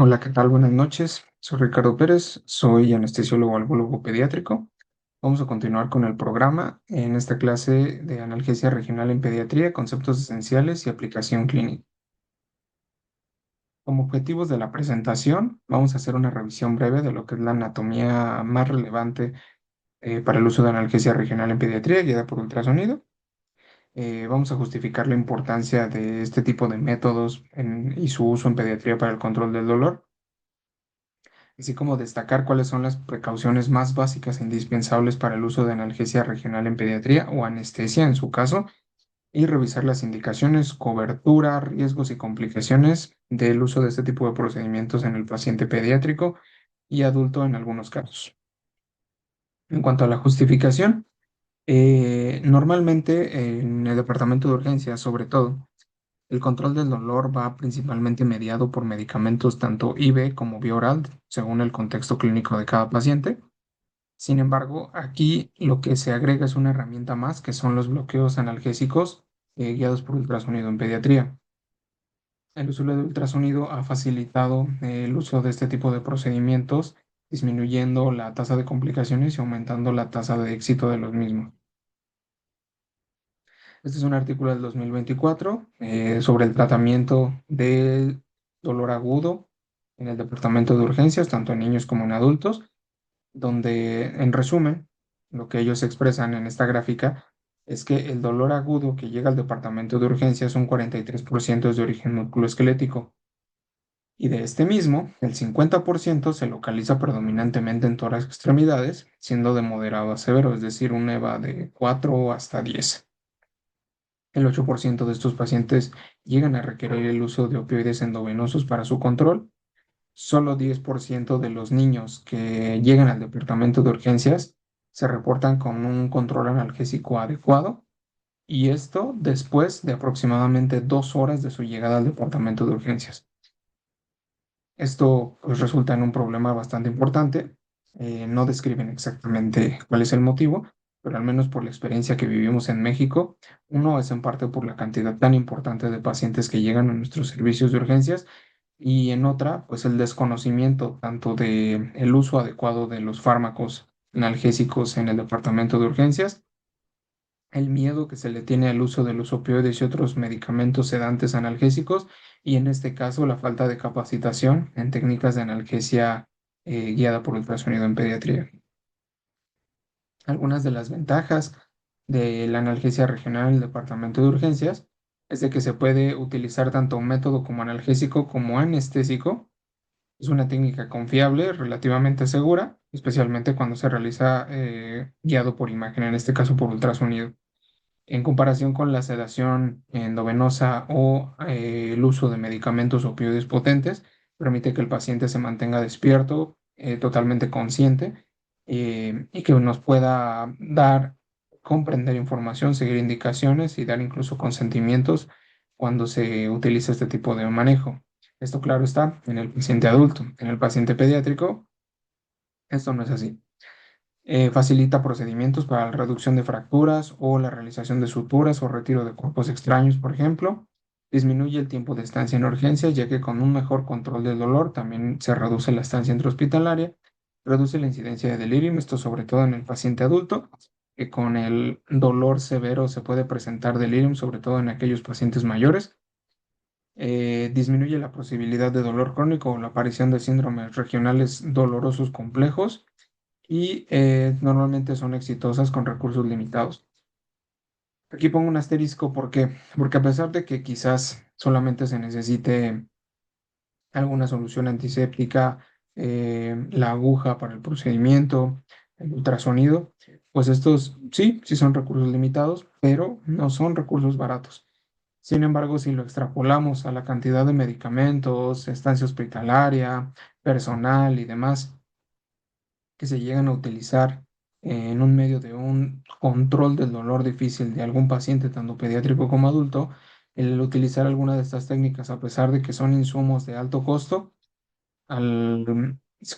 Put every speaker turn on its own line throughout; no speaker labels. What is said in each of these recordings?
Hola, ¿qué tal? Buenas noches. Soy Ricardo Pérez, soy anestesiólogo albólogo pediátrico. Vamos a continuar con el programa en esta clase de analgesia regional en pediatría, conceptos esenciales y aplicación clínica. Como objetivos de la presentación, vamos a hacer una revisión breve de lo que es la anatomía más relevante para el uso de analgesia regional en pediatría guiada por ultrasonido. Vamos a justificar la importancia de este tipo de métodos y su uso en pediatría para el control del dolor, así como destacar cuáles son las precauciones más básicas e indispensables para el uso de analgesia regional en pediatría o anestesia en su caso, y revisar las indicaciones, cobertura, riesgos y complicaciones del uso de este tipo de procedimientos en el paciente pediátrico y adulto en algunos casos. En cuanto a la justificación, normalmente en el departamento de urgencias, sobre todo, el control del dolor va principalmente mediado por medicamentos tanto IV como vía oral, según el contexto clínico de cada paciente. Sin embargo, aquí lo que se agrega es una herramienta más, que son los bloqueos analgésicos guiados por ultrasonido en pediatría. El uso de ultrasonido ha facilitado el uso de este tipo de procedimientos, disminuyendo la tasa de complicaciones y aumentando la tasa de éxito de los mismos. Este es un artículo del 2024 sobre el tratamiento del dolor agudo en el departamento de urgencias, tanto en niños como en adultos, donde, en resumen, lo que ellos expresan en esta gráfica es que el dolor agudo que llega al departamento de urgencias, un 43% es de origen musculoesquelético, y de este mismo, el 50% se localiza predominantemente en todas las extremidades, siendo de moderado a severo, es decir, un EVA de 4 hasta 10. El 8% de estos pacientes llegan a requerir el uso de opioides endovenosos para su control. Solo 10% de los niños que llegan al departamento de urgencias se reportan con un control analgésico adecuado, y esto después de aproximadamente 2 horas de su llegada al departamento de urgencias. Esto pues, resulta en un problema bastante importante. No describen exactamente cuál es el motivo, pero al menos por la experiencia que vivimos en México, uno es en parte por la cantidad tan importante de pacientes que llegan a nuestros servicios de urgencias, y en otra, pues el desconocimiento tanto de el uso adecuado de los fármacos analgésicos en el departamento de urgencias, el miedo que se le tiene al uso de los opioides y otros medicamentos sedantes analgésicos, y en este caso la falta de capacitación en técnicas de analgesia guiada por ultrasonido en pediatría. Algunas de las ventajas de la analgesia regional en el departamento de urgencias es de que se puede utilizar tanto un método como analgésico como anestésico. Es una técnica confiable, relativamente segura, especialmente cuando se realiza guiado por imagen, en este caso por ultrasonido. En comparación con la sedación endovenosa o el uso de medicamentos opioides potentes, permite que el paciente se mantenga despierto, totalmente consciente, y que nos pueda dar, comprender información, seguir indicaciones y dar incluso consentimientos cuando se utiliza este tipo de manejo. Esto, claro está, en el paciente adulto. En el paciente pediátrico, esto no es así. Facilita procedimientos para la reducción de fracturas o la realización de suturas o retiro de cuerpos extraños, por ejemplo. Disminuye el tiempo de estancia en urgencias, ya que con un mejor control del dolor también se reduce la estancia intrahospitalaria, reduce la incidencia de delirium, esto sobre todo en el paciente adulto, que con el dolor severo se puede presentar delirium, sobre todo en aquellos pacientes mayores. Disminuye la posibilidad de dolor crónico o la aparición de síndromes regionales dolorosos complejos, y normalmente son exitosas con recursos limitados. Aquí pongo un asterisco, ¿por qué? Porque a pesar de que quizás solamente se necesite alguna solución antiséptica, la aguja para el procedimiento, el ultrasonido, pues estos sí son recursos limitados, pero no son recursos baratos. Sin embargo, si lo extrapolamos a la cantidad de medicamentos, estancia hospitalaria, personal y demás, que se llegan a utilizar en un medio de un control del dolor difícil de algún paciente, tanto pediátrico como adulto, el utilizar alguna de estas técnicas, a pesar de que son insumos de alto costo,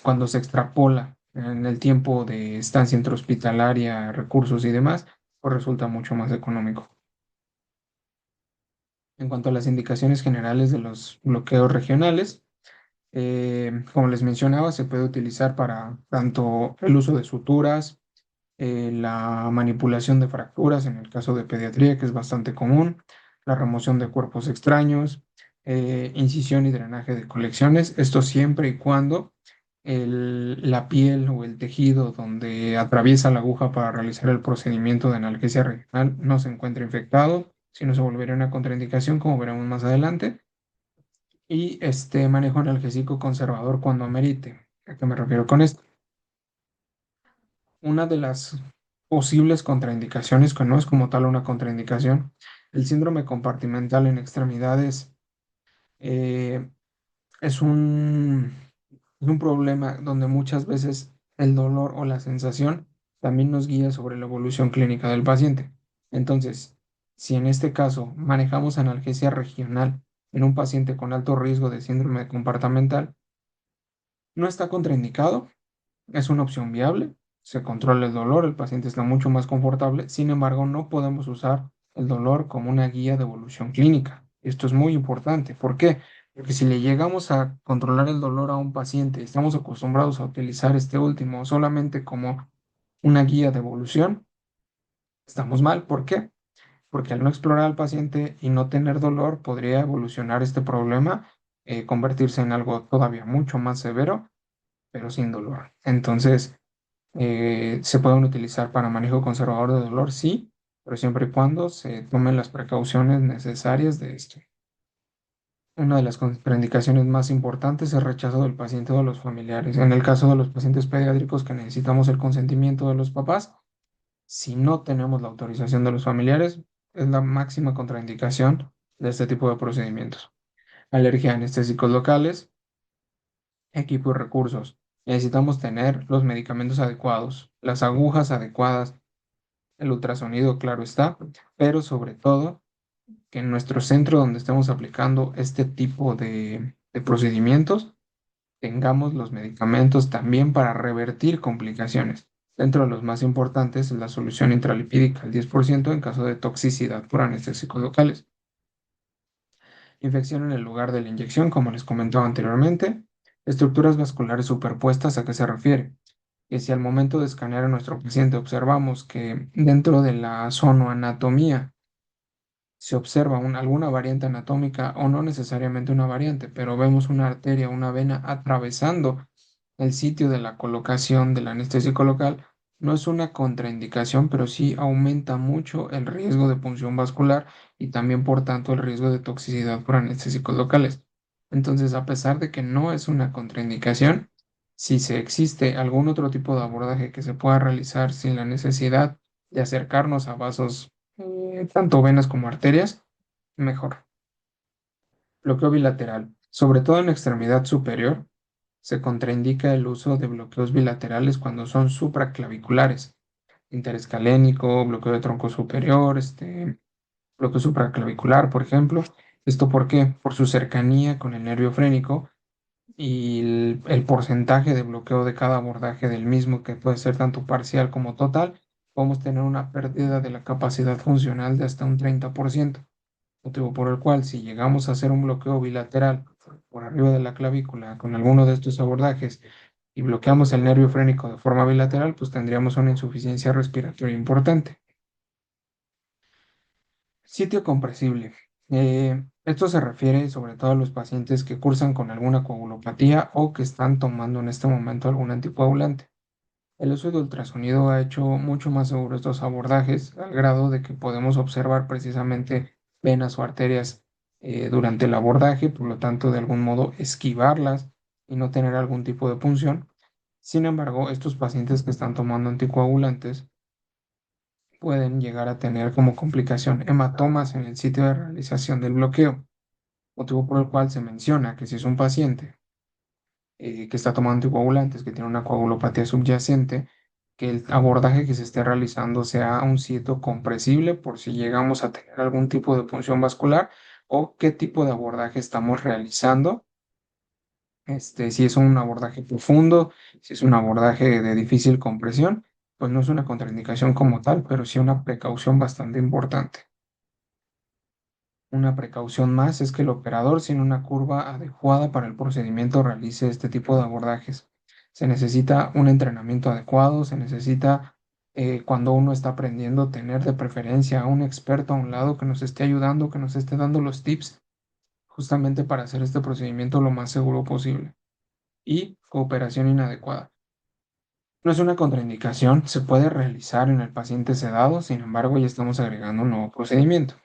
cuando se extrapola en el tiempo de estancia intrahospitalaria, recursos y demás, pues resulta mucho más económico. En cuanto a las indicaciones generales de los bloqueos regionales, Como les mencionaba, se puede utilizar para tanto el uso de suturas, la manipulación de fracturas en el caso de pediatría, que es bastante común, la remoción de cuerpos extraños, incisión y drenaje de colecciones, esto siempre y cuando la piel o el tejido donde atraviesa la aguja para realizar el procedimiento de analgesia regional no se encuentre infectado, si no se volvería una contraindicación, como veremos más adelante, y este manejo analgésico conservador cuando amerite. ¿A qué me refiero con esto? Una de las posibles contraindicaciones, que no es como tal una contraindicación, el síndrome compartimental en extremidades eh, es es un problema donde muchas veces el dolor o la sensación también nos guía sobre la evolución clínica del paciente. Entonces, si en este caso manejamos analgesia regional en un paciente con alto riesgo de síndrome compartimental, no está contraindicado, es una opción viable, se controla el dolor, el paciente está mucho más confortable, sin embargo, no podemos usar el dolor como una guía de evolución clínica. Esto es muy importante. ¿Por qué? Porque si le llegamos a controlar el dolor a un paciente, estamos acostumbrados a utilizar este último solamente como una guía de evolución, estamos mal. ¿Por qué? Porque al no explorar al paciente y no tener dolor, podría evolucionar este problema, convertirse en algo todavía mucho más severo, pero sin dolor. Entonces, se pueden utilizar para manejo conservador de dolor, sí, pero siempre y cuando se tomen las precauciones necesarias de esto. Una de las contraindicaciones más importantes es el rechazo del paciente o de los familiares. En el caso de los pacientes pediátricos que necesitamos el consentimiento de los papás, si no tenemos la autorización de los familiares, es la máxima contraindicación de este tipo de procedimientos. Alergia a anestésicos locales, equipo y recursos. Necesitamos tener los medicamentos adecuados, las agujas adecuadas, el ultrasonido, claro está, pero sobre todo que en nuestro centro donde estemos aplicando este tipo de procedimientos tengamos los medicamentos también para revertir complicaciones. Dentro de los más importantes es la solución intralipídica al 10% en caso de toxicidad por anestésicos locales. Infección en el lugar de la inyección, como les comentaba anteriormente. Estructuras vasculares superpuestas, ¿a qué se refiere? Que si al momento de escanear a nuestro paciente observamos que dentro de la zonoanatomía se observa alguna variante anatómica o no necesariamente una variante, pero vemos una arteria o una vena atravesando el sitio de la colocación del anestésico local, no es una contraindicación, pero sí aumenta mucho el riesgo de punción vascular y también, por tanto, el riesgo de toxicidad por anestésicos locales. Entonces, a pesar de que no es una contraindicación, si se existe algún otro tipo de abordaje que se pueda realizar sin la necesidad de acercarnos a vasos, tanto venas como arterias, mejor. Bloqueo bilateral. Sobre todo en la extremidad superior, se contraindica el uso de bloqueos bilaterales cuando son supraclaviculares. Interescalénico, bloqueo de tronco superior, bloqueo supraclavicular, por ejemplo. ¿Esto por qué? Por su cercanía con el nervio frénico y el porcentaje de bloqueo de cada abordaje del mismo, que puede ser tanto parcial como total, podemos tener una pérdida de la capacidad funcional de hasta un 30%, motivo por el cual si llegamos a hacer un bloqueo bilateral por arriba de la clavícula con alguno de estos abordajes y bloqueamos el nervio frénico de forma bilateral, pues tendríamos una insuficiencia respiratoria importante. Sitio compresible. Esto se refiere sobre todo a los pacientes que cursan con alguna coagulopatía o que están tomando en este momento algún anticoagulante. El uso de ultrasonido ha hecho mucho más seguros estos abordajes al grado de que podemos observar precisamente venas o arterias durante el abordaje, por lo tanto, de algún modo esquivarlas y no tener algún tipo de punción. Sin embargo, estos pacientes que están tomando anticoagulantes pueden llegar a tener como complicación hematomas en el sitio de realización del bloqueo, motivo por el cual se menciona que si es un paciente que está tomando anticoagulantes, que tiene una coagulopatía subyacente, que el abordaje que se esté realizando sea un sitio compresible por si llegamos a tener algún tipo de punción vascular o qué tipo de abordaje estamos realizando. Si es un abordaje profundo, si es un abordaje de difícil compresión, pues no es una contraindicación como tal, pero sí una precaución bastante importante. Una precaución más es que el operador sin una curva adecuada para el procedimiento realice este tipo de abordajes. Se necesita un entrenamiento adecuado, se necesita cuando uno está aprendiendo tener de preferencia a un experto a un lado que nos esté ayudando, que nos esté dando los tips justamente para hacer este procedimiento lo más seguro posible. Y cooperación inadecuada. No es una contraindicación, se puede realizar en el paciente sedado, sin embargo, ya estamos agregando un nuevo procedimiento.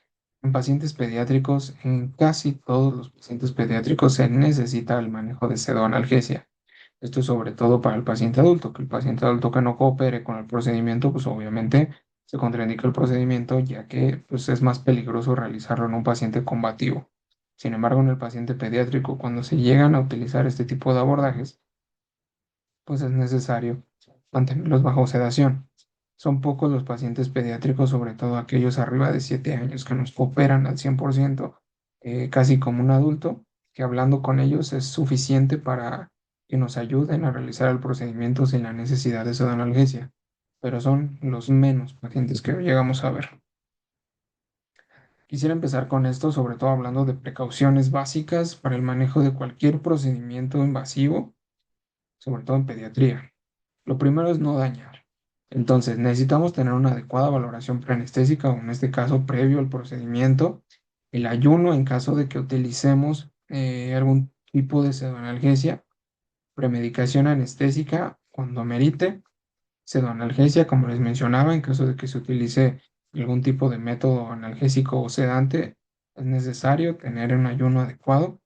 En pacientes pediátricos, en casi todos los pacientes pediátricos se necesita el manejo de pseudoanalgesia. Esto es sobre todo para el paciente adulto, que el paciente adulto que no coopere con el procedimiento, pues obviamente se contraindica el procedimiento, ya que pues, es más peligroso realizarlo en un paciente combativo. Sin embargo, en el paciente pediátrico, cuando se llegan a utilizar este tipo de abordajes, pues es necesario mantenerlos bajo sedación. Son pocos los pacientes pediátricos, sobre todo aquellos arriba de 7 años, que nos cooperan al 100%, casi como un adulto, que hablando con ellos es suficiente para que nos ayuden a realizar el procedimiento sin la necesidad de analgesia, pero son los menos pacientes que llegamos a ver. Quisiera empezar con esto, sobre todo hablando de precauciones básicas para el manejo de cualquier procedimiento invasivo, sobre todo en pediatría. Lo primero es no dañar. Entonces, necesitamos tener una adecuada valoración preanestésica, o en este caso, previo al procedimiento. El ayuno en caso de que utilicemos algún tipo de pseudoanalgesia, premedicación anestésica cuando amerite, pseudoanalgesia, como les mencionaba, en caso de que se utilice algún tipo de método analgésico o sedante, es necesario tener un ayuno adecuado,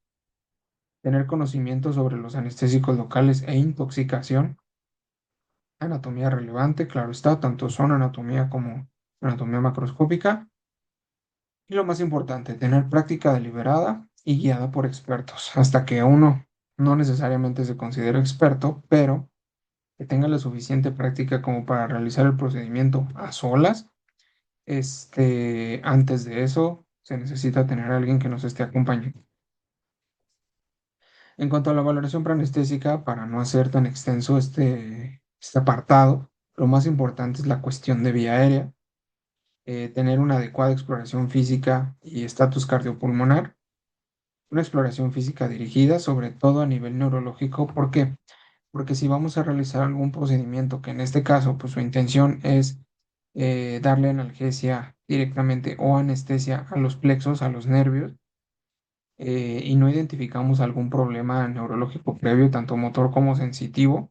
tener conocimiento sobre los anestésicos locales e intoxicación. Anatomía relevante, claro está, tanto son anatomía como anatomía macroscópica. Y lo más importante, tener práctica deliberada y guiada por expertos, hasta que uno no necesariamente se considere experto, pero que tenga la suficiente práctica como para realizar el procedimiento a solas. Antes de eso, se necesita tener a alguien que nos esté acompañando. En cuanto a la valoración preanestésica, para no hacer tan extenso este apartado, lo más importante es la cuestión de vía aérea, tener una adecuada exploración física y estatus cardiopulmonar, una exploración física dirigida sobre todo a nivel neurológico. ¿Por qué? Porque si vamos a realizar algún procedimiento, que en este caso, pues su intención es darle analgesia directamente o anestesia a los plexos, a los nervios, y no identificamos algún problema neurológico previo, tanto motor como sensitivo,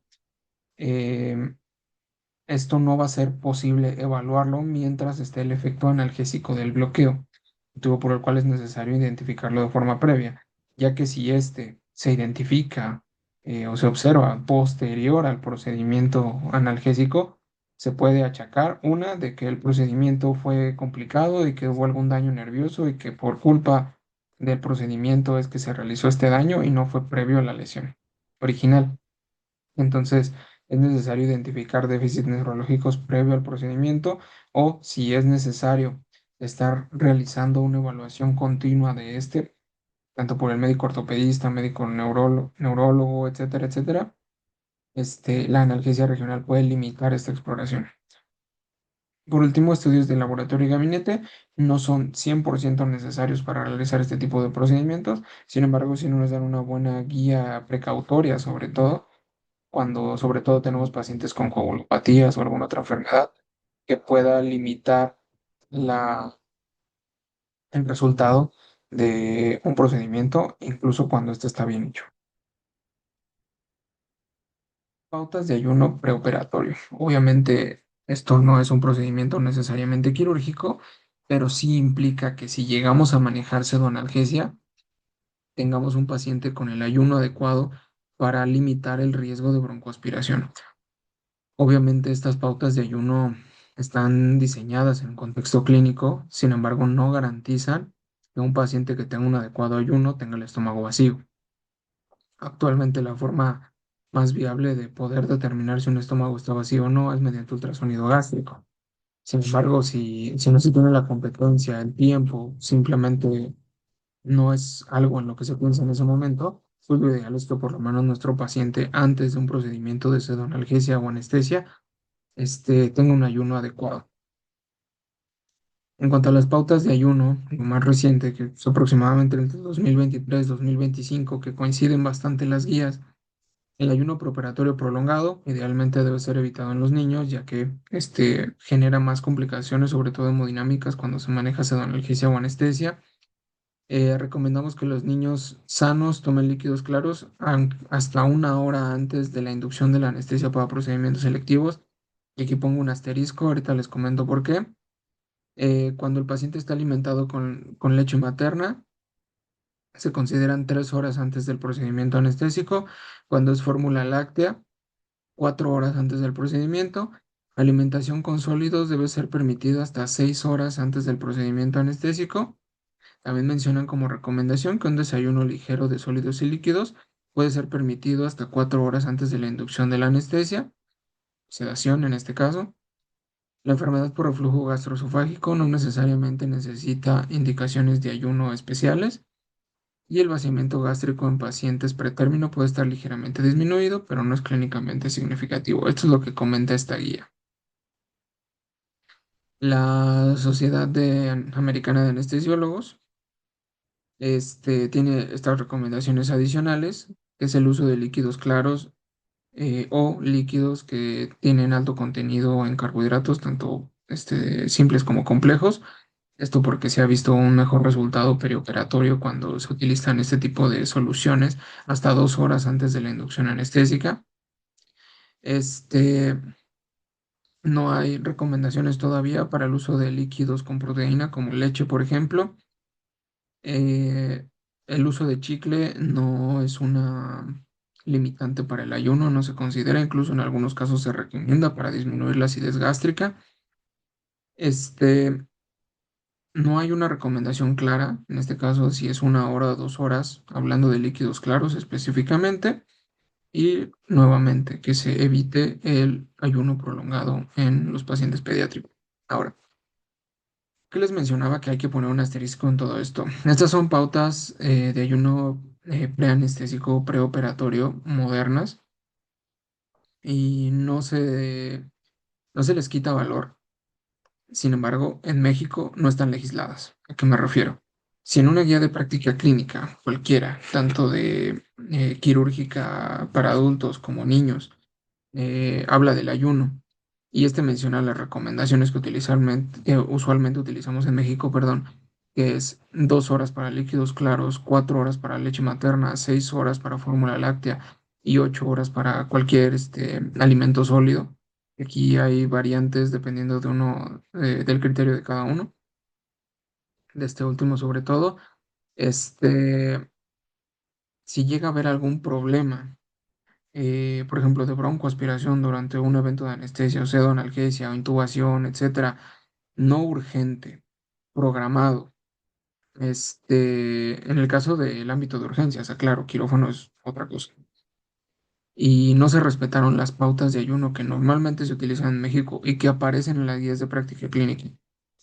eh, esto no va a ser posible evaluarlo mientras esté el efecto analgésico del bloqueo, motivo por el cual es necesario identificarlo de forma previa, ya que si éste se identifica o se observa posterior al procedimiento analgésico, se puede achacar una de que el procedimiento fue complicado y que hubo algún daño nervioso y que por culpa del procedimiento es que se realizó este daño y no fue previo a la lesión original. Entonces, es necesario identificar déficits neurológicos previo al procedimiento, o si es necesario estar realizando una evaluación continua de tanto por el médico ortopedista, médico neurólogo, etcétera, etcétera. La analgesia regional puede limitar esta exploración. Por último, estudios de laboratorio y gabinete no son 100% necesarios para realizar este tipo de procedimientos. Sin embargo, sí nos dan una buena guía precautoria, sobre todo cuando sobre todo tenemos pacientes con coagulopatías o alguna otra enfermedad que pueda limitar la, el resultado de un procedimiento, incluso cuando este está bien hecho. Pautas de ayuno preoperatorio. Obviamente, esto no es un procedimiento necesariamente quirúrgico, pero sí implica que si llegamos a manejar pseudoanalgesia, tengamos un paciente con el ayuno adecuado para limitar el riesgo de broncoaspiración. Obviamente estas pautas de ayuno están diseñadas en un contexto clínico, sin embargo no garantizan que un paciente que tenga un adecuado ayuno tenga el estómago vacío. Actualmente la forma más viable de poder determinar si un estómago está vacío o no es mediante ultrasonido gástrico. Sin embargo, si no se tiene la competencia, el tiempo, simplemente no es algo en lo que se piensa en ese momento, pues lo ideal es que por lo menos nuestro paciente antes de un procedimiento de pseudoanalgesia o anestesia tenga un ayuno adecuado. En cuanto a las pautas de ayuno, lo más reciente, que es aproximadamente entre 2023 y 2025, que coinciden bastante las guías, el ayuno preoperatorio prolongado idealmente debe ser evitado en los niños, ya que este genera más complicaciones, sobre todo hemodinámicas, cuando se maneja pseudoanalgesia o anestesia. Recomendamos que los niños sanos tomen líquidos claros hasta una hora antes de la inducción de la anestesia para procedimientos selectivos. Y aquí pongo un asterisco, ahorita les comento por qué. Cuando el paciente está alimentado con leche materna, se consideran 3 horas antes del procedimiento anestésico. Cuando es fórmula láctea, 4 horas antes del procedimiento. Alimentación con sólidos debe ser permitida hasta 6 horas antes del procedimiento anestésico. También mencionan como recomendación que un desayuno ligero de sólidos y líquidos puede ser permitido hasta 4 horas antes de la inducción de la anestesia, sedación en este caso. La enfermedad por reflujo gastroesofágico no necesariamente necesita indicaciones de ayuno especiales y el vaciamiento gástrico en pacientes pretérmino puede estar ligeramente disminuido, pero no es clínicamente significativo. Esto es lo que comenta esta guía. La Americana de Anestesiólogos tiene estas recomendaciones adicionales, que es el uso de líquidos claros o líquidos que tienen alto contenido en carbohidratos, tanto simples como complejos. Esto porque se ha visto un mejor resultado perioperatorio cuando se utilizan este tipo de soluciones hasta 2 horas antes de la inducción anestésica. Este, no hay recomendaciones todavía para el uso de líquidos con proteína como leche, por ejemplo. Eh, el uso de chicle no es una limitante para el ayuno, no se considera, incluso en algunos casos se recomienda para disminuir la acidez gástrica. Este, no hay una recomendación clara, en este caso si es 1 hora o 2 horas, hablando de líquidos claros específicamente, y nuevamente que se evite el ayuno prolongado en los pacientes pediátricos. Ahora, ¿qué les mencionaba que hay que poner un asterisco en todo esto? Estas son pautas de ayuno preanestésico preoperatorio modernas y no se les quita valor. Sin embargo, en México no están legisladas. ¿A qué me refiero? Si en una guía de práctica clínica, cualquiera, tanto de quirúrgica para adultos como niños, habla del ayuno y menciona las recomendaciones que usualmente utilizamos en México, perdón, que es 2 horas para líquidos claros, 4 horas para leche materna, 6 horas para fórmula láctea y 8 horas para cualquier alimento sólido. Aquí hay variantes dependiendo del criterio de cada uno, de este último sobre todo. Este, si llega a haber algún problema por ejemplo, de broncoaspiración durante un evento de anestesia, o sea, analgesia o intubación, etcétera, no urgente, programado. En el caso del ámbito de urgencias, aclaro, quirófano es otra cosa. Y no se respetaron las pautas de ayuno que normalmente se utilizan en México y que aparecen en las guías de práctica clínica.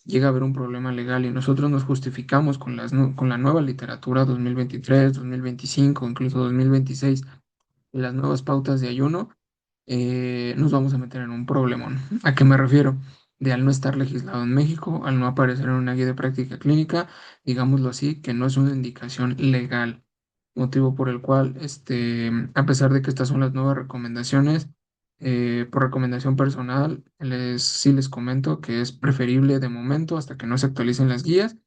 Llega a haber un problema legal y nosotros nos justificamos con la nueva literatura 2023, 2025, incluso 2026 las nuevas pautas de ayuno, nos vamos a meter en un problemón. ¿A qué me refiero? De al no estar legislado en México, al no aparecer en una guía de práctica clínica, digámoslo así, que no es una indicación legal, motivo por el cual, a pesar de que estas son las nuevas recomendaciones, por recomendación personal, sí les comento que es preferible de momento, hasta que no se actualicen las guías,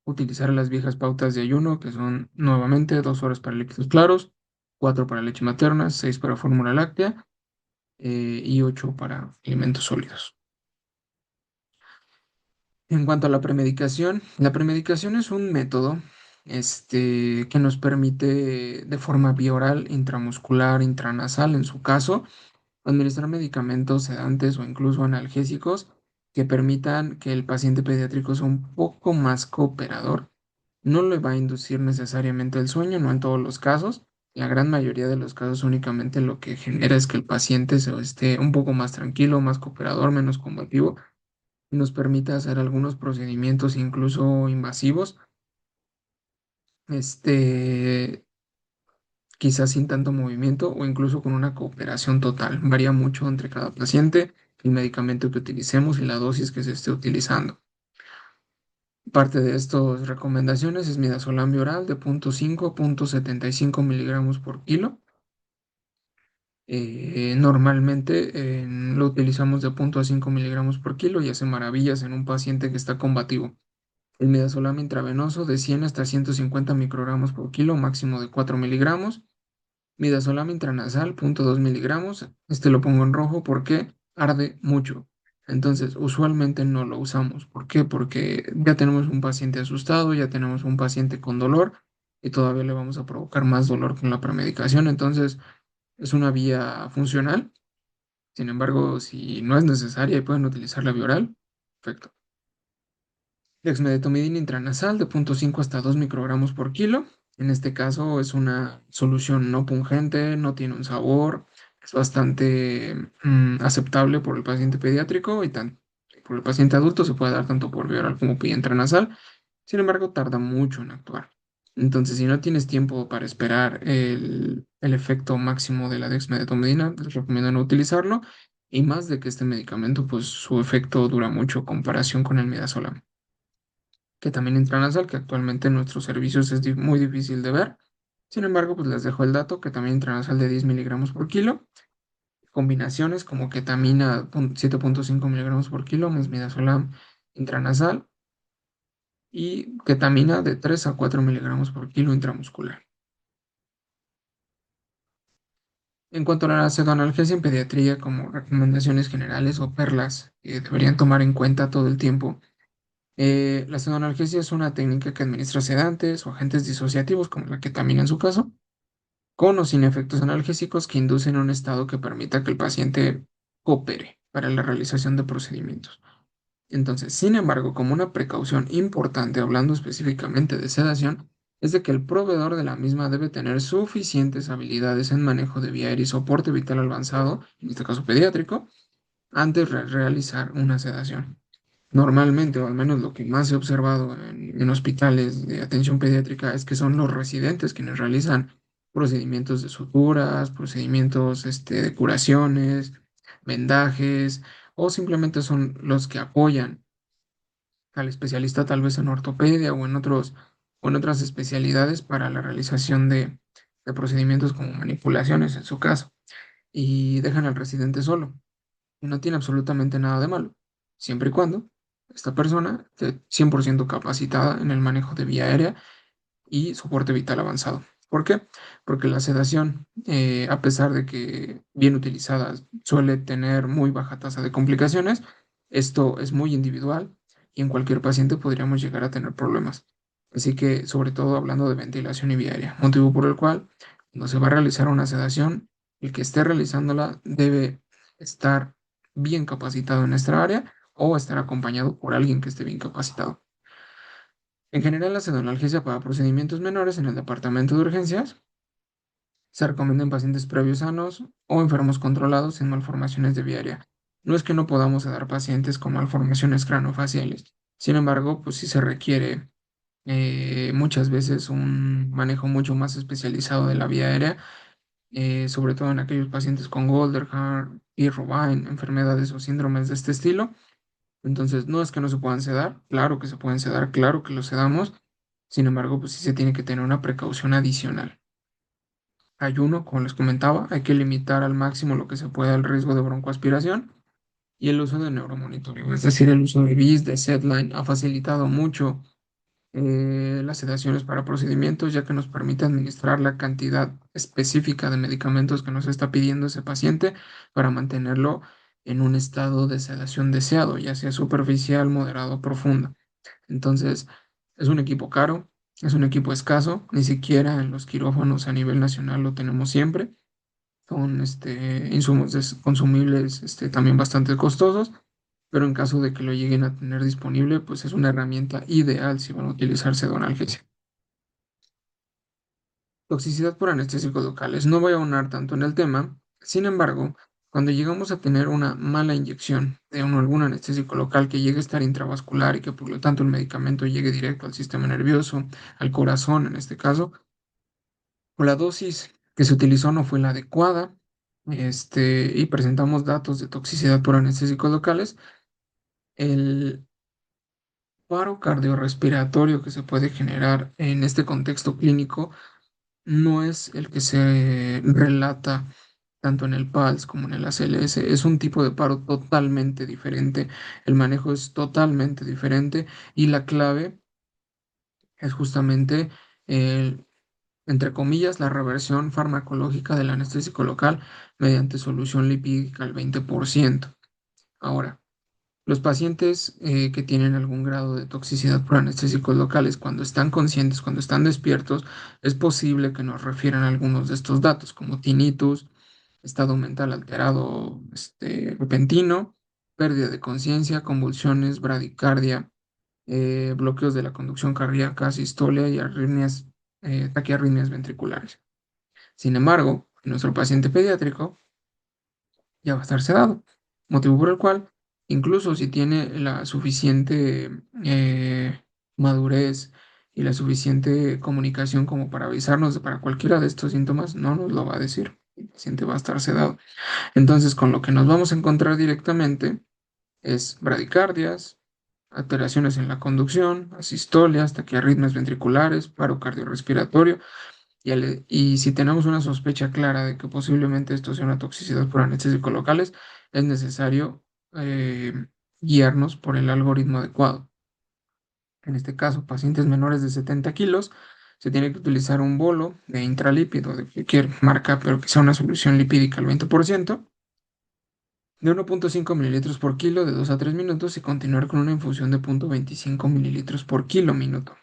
utilizar las viejas pautas de ayuno, que son nuevamente 2 horas para líquidos claros, 4 para leche materna, 6 para fórmula láctea y 8 para alimentos sólidos. En cuanto a la premedicación es un método que nos permite de forma bioral, intramuscular, intranasal, en su caso, administrar medicamentos sedantes o incluso analgésicos que permitan que el paciente pediátrico sea un poco más cooperador. No le va a inducir necesariamente el sueño, no en todos los casos. La gran mayoría de los casos únicamente lo que genera es que el paciente esté un poco más tranquilo, más cooperador, menos combativo y nos permite hacer algunos procedimientos incluso invasivos, este, quizás sin tanto movimiento o incluso con una cooperación total. Varía mucho entre cada paciente, el medicamento que utilicemos y la dosis que se esté utilizando. Parte de estas recomendaciones es midazolam oral de 0,5 a 0,75 miligramos por kilo. Normalmente lo utilizamos de 0,5 miligramos por kilo y hace maravillas en un paciente que está combativo. El midazolam intravenoso de 100 hasta 150 microgramos por kilo, máximo de 4 miligramos. Midazolam intranasal, 0,2 miligramos. Este lo pongo en rojo porque arde mucho. Entonces, usualmente no lo usamos. ¿Por qué? Porque ya tenemos un paciente asustado, ya tenemos un paciente con dolor y todavía le vamos a provocar más dolor con la premedicación. Entonces, es una vía funcional. Sin embargo, si no es necesaria y pueden utilizar la vía oral, perfecto. Dexmedetomidina intranasal de 0,5 hasta 2 microgramos por kilo. En este caso es una solución no pungente, no tiene un sabor, es bastante aceptable por el paciente pediátrico y por el paciente adulto se puede dar tanto por vía oral como vía intranasal. Sin embargo, tarda mucho en actuar. Entonces, si no tienes tiempo para esperar el efecto máximo de la dexmedetomidina, les recomiendo no utilizarlo. Y más de que este medicamento, pues su efecto dura mucho en comparación con el midazolam, que también intranasal, que actualmente en nuestros servicios es muy difícil de ver. Sin embargo, pues les dejo el dato que también intranasal de 10 miligramos por kilo. Combinaciones como ketamina 7,5 miligramos por kilo más midazolam intranasal y ketamina de 3 a 4 miligramos por kilo intramuscular. En cuanto a la pseudoanalgesia en pediatría, como recomendaciones generales o perlas que deberían tomar en cuenta todo el tiempo, la pseudoanalgesia es una técnica que administra sedantes o agentes disociativos, como la ketamina en su caso, con o sin efectos analgésicos que inducen un estado que permita que el paciente coopere para la realización de procedimientos. Entonces, sin embargo, como una precaución importante, hablando específicamente de sedación, es de que el proveedor de la misma debe tener suficientes habilidades en manejo de vía aérea y soporte vital avanzado, en este caso pediátrico, antes de realizar una sedación. Normalmente, o al menos lo que más he observado en hospitales de atención pediátrica, es que son los residentes quienes realizan procedimientos de suturas, procedimientos de curaciones, vendajes, o simplemente son los que apoyan al especialista tal vez en ortopedia o en otras especialidades para la realización de procedimientos como manipulaciones en su caso, y dejan al residente solo. Y no tiene absolutamente nada de malo, siempre y cuando esta persona esté 100% capacitada en el manejo de vía aérea y soporte vital avanzado. ¿Por qué? Porque la sedación, a pesar de que bien utilizada, suele tener muy baja tasa de complicaciones, esto es muy individual y en cualquier paciente podríamos llegar a tener problemas. Así que, sobre todo hablando de ventilación y vía aérea, motivo por el cual, cuando se va a realizar una sedación, el que esté realizándola debe estar bien capacitado en esta área o estar acompañado por alguien que esté bien capacitado. En general, la pseudoanalgesia para procedimientos menores en el departamento de urgencias se recomienda en pacientes previos sanos o enfermos controlados sin malformaciones de vía aérea. No es que no podamos dar pacientes con malformaciones craniofaciales. Sin embargo, pues sí se requiere muchas veces un manejo mucho más especializado de la vía aérea, sobre todo en aquellos pacientes con Golderhar y Robine, enfermedades o síndromes de este estilo. Entonces, no es que no se puedan sedar, claro que se pueden sedar, claro que los sedamos. Sin embargo, pues sí se tiene que tener una precaución adicional. Ayuno, como les comentaba, hay que limitar al máximo lo que se pueda el riesgo de broncoaspiración y el uso de neuromonitoreo, es decir, el uso de BIS, de SedLine, ha facilitado mucho las sedaciones para procedimientos, ya que nos permite administrar la cantidad específica de medicamentos que nos está pidiendo ese paciente para mantenerlo en un estado de sedación deseado, ya sea superficial, moderado o profunda. Entonces, es un equipo caro, es un equipo escaso, ni siquiera en los quirófanos a nivel nacional lo tenemos siempre. Son insumos consumibles también bastante costosos, pero en caso de que lo lleguen a tener disponible, pues es una herramienta ideal si van a utilizar sedonalgesia. Toxicidad por anestésicos locales. No voy a aunar tanto en el tema, sin embargo, cuando llegamos a tener una mala inyección de algún anestésico local que llegue a estar intravascular y que por lo tanto el medicamento llegue directo al sistema nervioso, al corazón en este caso, o la dosis que se utilizó no fue la adecuada, y presentamos datos de toxicidad por anestésicos locales, el paro cardiorrespiratorio que se puede generar en este contexto clínico no es el que se relata tanto en el PALS como en el ACLS. Es un tipo de paro totalmente diferente. El manejo es totalmente diferente y la clave es justamente el, entre comillas, la reversión farmacológica del anestésico local mediante solución lipídica al 20%. Ahora, los pacientes que tienen algún grado de toxicidad por anestésicos locales, cuando están conscientes, cuando están despiertos, es posible que nos refieran algunos de estos datos, como tinnitus, estado mental alterado, repentino, pérdida de conciencia, convulsiones, bradicardia, bloqueos de la conducción cardíaca, sistolia y arritmias, taquiarritmias ventriculares. Sin embargo, en nuestro paciente pediátrico, ya va a estar sedado, motivo por el cual, incluso si tiene la suficiente madurez y la suficiente comunicación como para avisarnos de para cualquiera de estos síntomas, no nos lo va a decir. El paciente va a estar sedado. Entonces, con lo que nos vamos a encontrar directamente es bradicardias, alteraciones en la conducción, asistolias, taquiarritmias ventriculares, paro cardiorrespiratorio y si tenemos una sospecha clara de que posiblemente esto sea una toxicidad por anestésicos locales, es necesario eh, guiarnos por el algoritmo adecuado. En este caso, pacientes menores de 70 kilos, se tiene que utilizar un bolo de intralípido de cualquier marca, pero que sea una solución lipídica al 20%, de 1,5 mililitros por kilo de 2 a 3 minutos y continuar con una infusión de 0,25 mililitros por kilo minuto.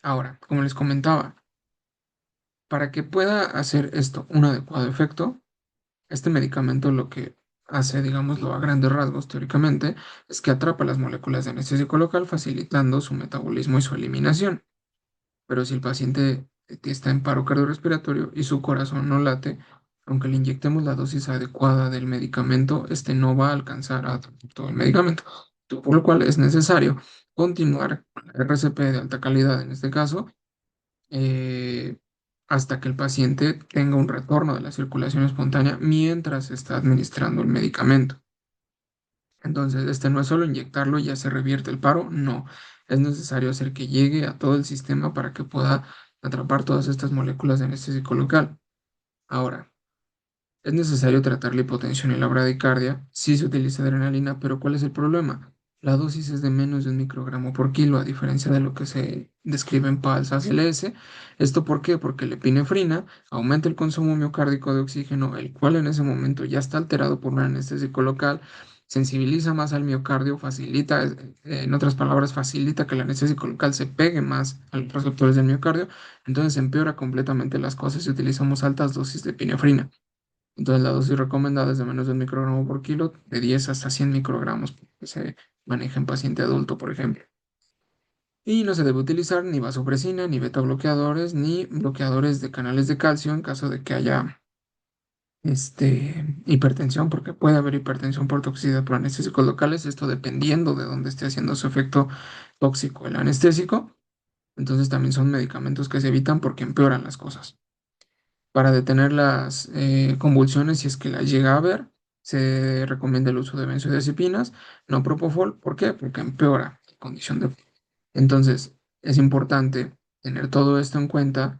Ahora, como les comentaba, para que pueda hacer esto un adecuado efecto, este medicamento lo que hace, digámoslo a grandes rasgos teóricamente, es que atrapa las moléculas de anestésico local, facilitando su metabolismo y su eliminación. Pero si el paciente está en paro cardiorrespiratorio y su corazón no late, aunque le inyectemos la dosis adecuada del medicamento, este no va a alcanzar a todo el medicamento, por lo cual es necesario continuar con la RCP de alta calidad en este caso eh, hasta que el paciente tenga un retorno de la circulación espontánea mientras se está administrando el medicamento. Entonces, este no es solo inyectarlo y ya se revierte el paro, no, es necesario hacer que llegue a todo el sistema para que pueda atrapar todas estas moléculas de anestésico local. Ahora, es necesario tratar la hipotensión y la bradicardia. Sí se utiliza adrenalina, pero ¿cuál es el problema? La dosis es de menos de 1 microgramo por kilo, a diferencia de lo que se describe en PALS ACLS. ¿Esto por qué? Porque la epinefrina aumenta el consumo miocárdico de oxígeno, el cual en ese momento ya está alterado por un anestésico local, sensibiliza más al miocardio, facilita, en otras palabras, facilita que el anestésico local se pegue más a los receptores del miocardio, entonces empeora completamente las cosas si utilizamos altas dosis de epinefrina. Entonces la dosis recomendada es de menos de 1 microgramo por kilo, de 10 hasta 100 microgramos que se maneja en paciente adulto, por ejemplo. Y no se debe utilizar ni vasopresina, ni beta bloqueadores, ni bloqueadores de canales de calcio en caso de que haya hipertensión, porque puede haber hipertensión por toxicidad por anestésicos locales, esto dependiendo de dónde esté haciendo su efecto tóxico el anestésico. Entonces también son medicamentos que se evitan porque empeoran las cosas. Para detener las convulsiones, si es que las llega a haber, se recomienda el uso de benzodiazepinas, no propofol. ¿Por qué? Porque empeora la condición de... Entonces, es importante tener todo esto en cuenta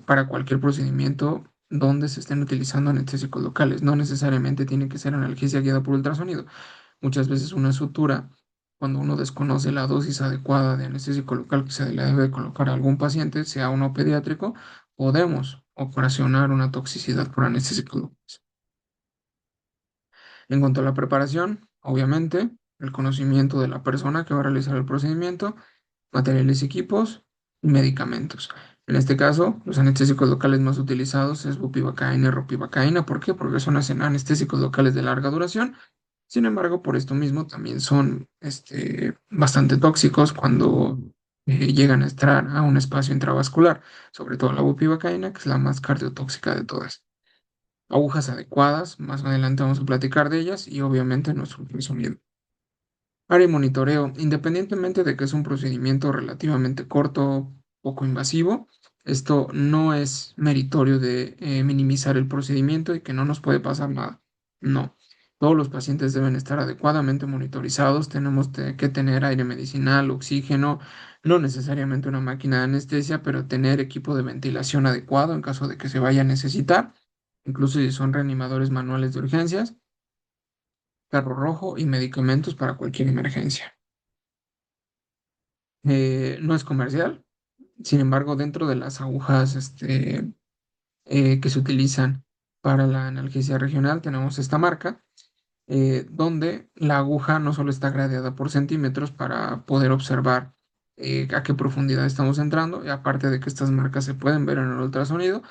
para cualquier procedimiento donde se estén utilizando anestésicos locales. No necesariamente tiene que ser analgesia guiada por ultrasonido. Muchas veces una sutura, cuando uno desconoce la dosis adecuada de anestésico local que se le debe colocar a algún paciente, sea uno pediátrico, podemos ocasionar una toxicidad por anestésicos locales. En cuanto a la preparación, obviamente, el conocimiento de la persona que va a realizar el procedimiento, materiales y equipos y medicamentos. En este caso, los anestésicos locales más utilizados es bupivacaína y ropivacaína. ¿Por qué? Porque son anestésicos locales de larga duración. Sin embargo, por esto mismo también son bastante tóxicos cuando llegan a entrar a un espacio intravascular, sobre todo la bupivacaína, que es la más cardiotóxica de todas. Agujas adecuadas, más adelante vamos a platicar de ellas y obviamente nuestro ultrasonido. Área y monitoreo, independientemente de que es un procedimiento relativamente corto, poco invasivo, esto no es meritorio de minimizar el procedimiento y que no nos puede pasar nada. No. Todos los pacientes deben estar adecuadamente monitorizados. Tenemos que tener aire medicinal, oxígeno, no necesariamente una máquina de anestesia, pero tener equipo de ventilación adecuado en caso de que se vaya a necesitar, incluso si son reanimadores manuales de urgencias, carro rojo y medicamentos para cualquier emergencia. No es comercial, sin embargo, dentro de las agujas que se utilizan para la analgesia regional, tenemos esta marca donde la aguja no solo está gradeada por centímetros para poder observar a qué profundidad estamos entrando, y aparte de que estas marcas se pueden ver en el ultrasonido,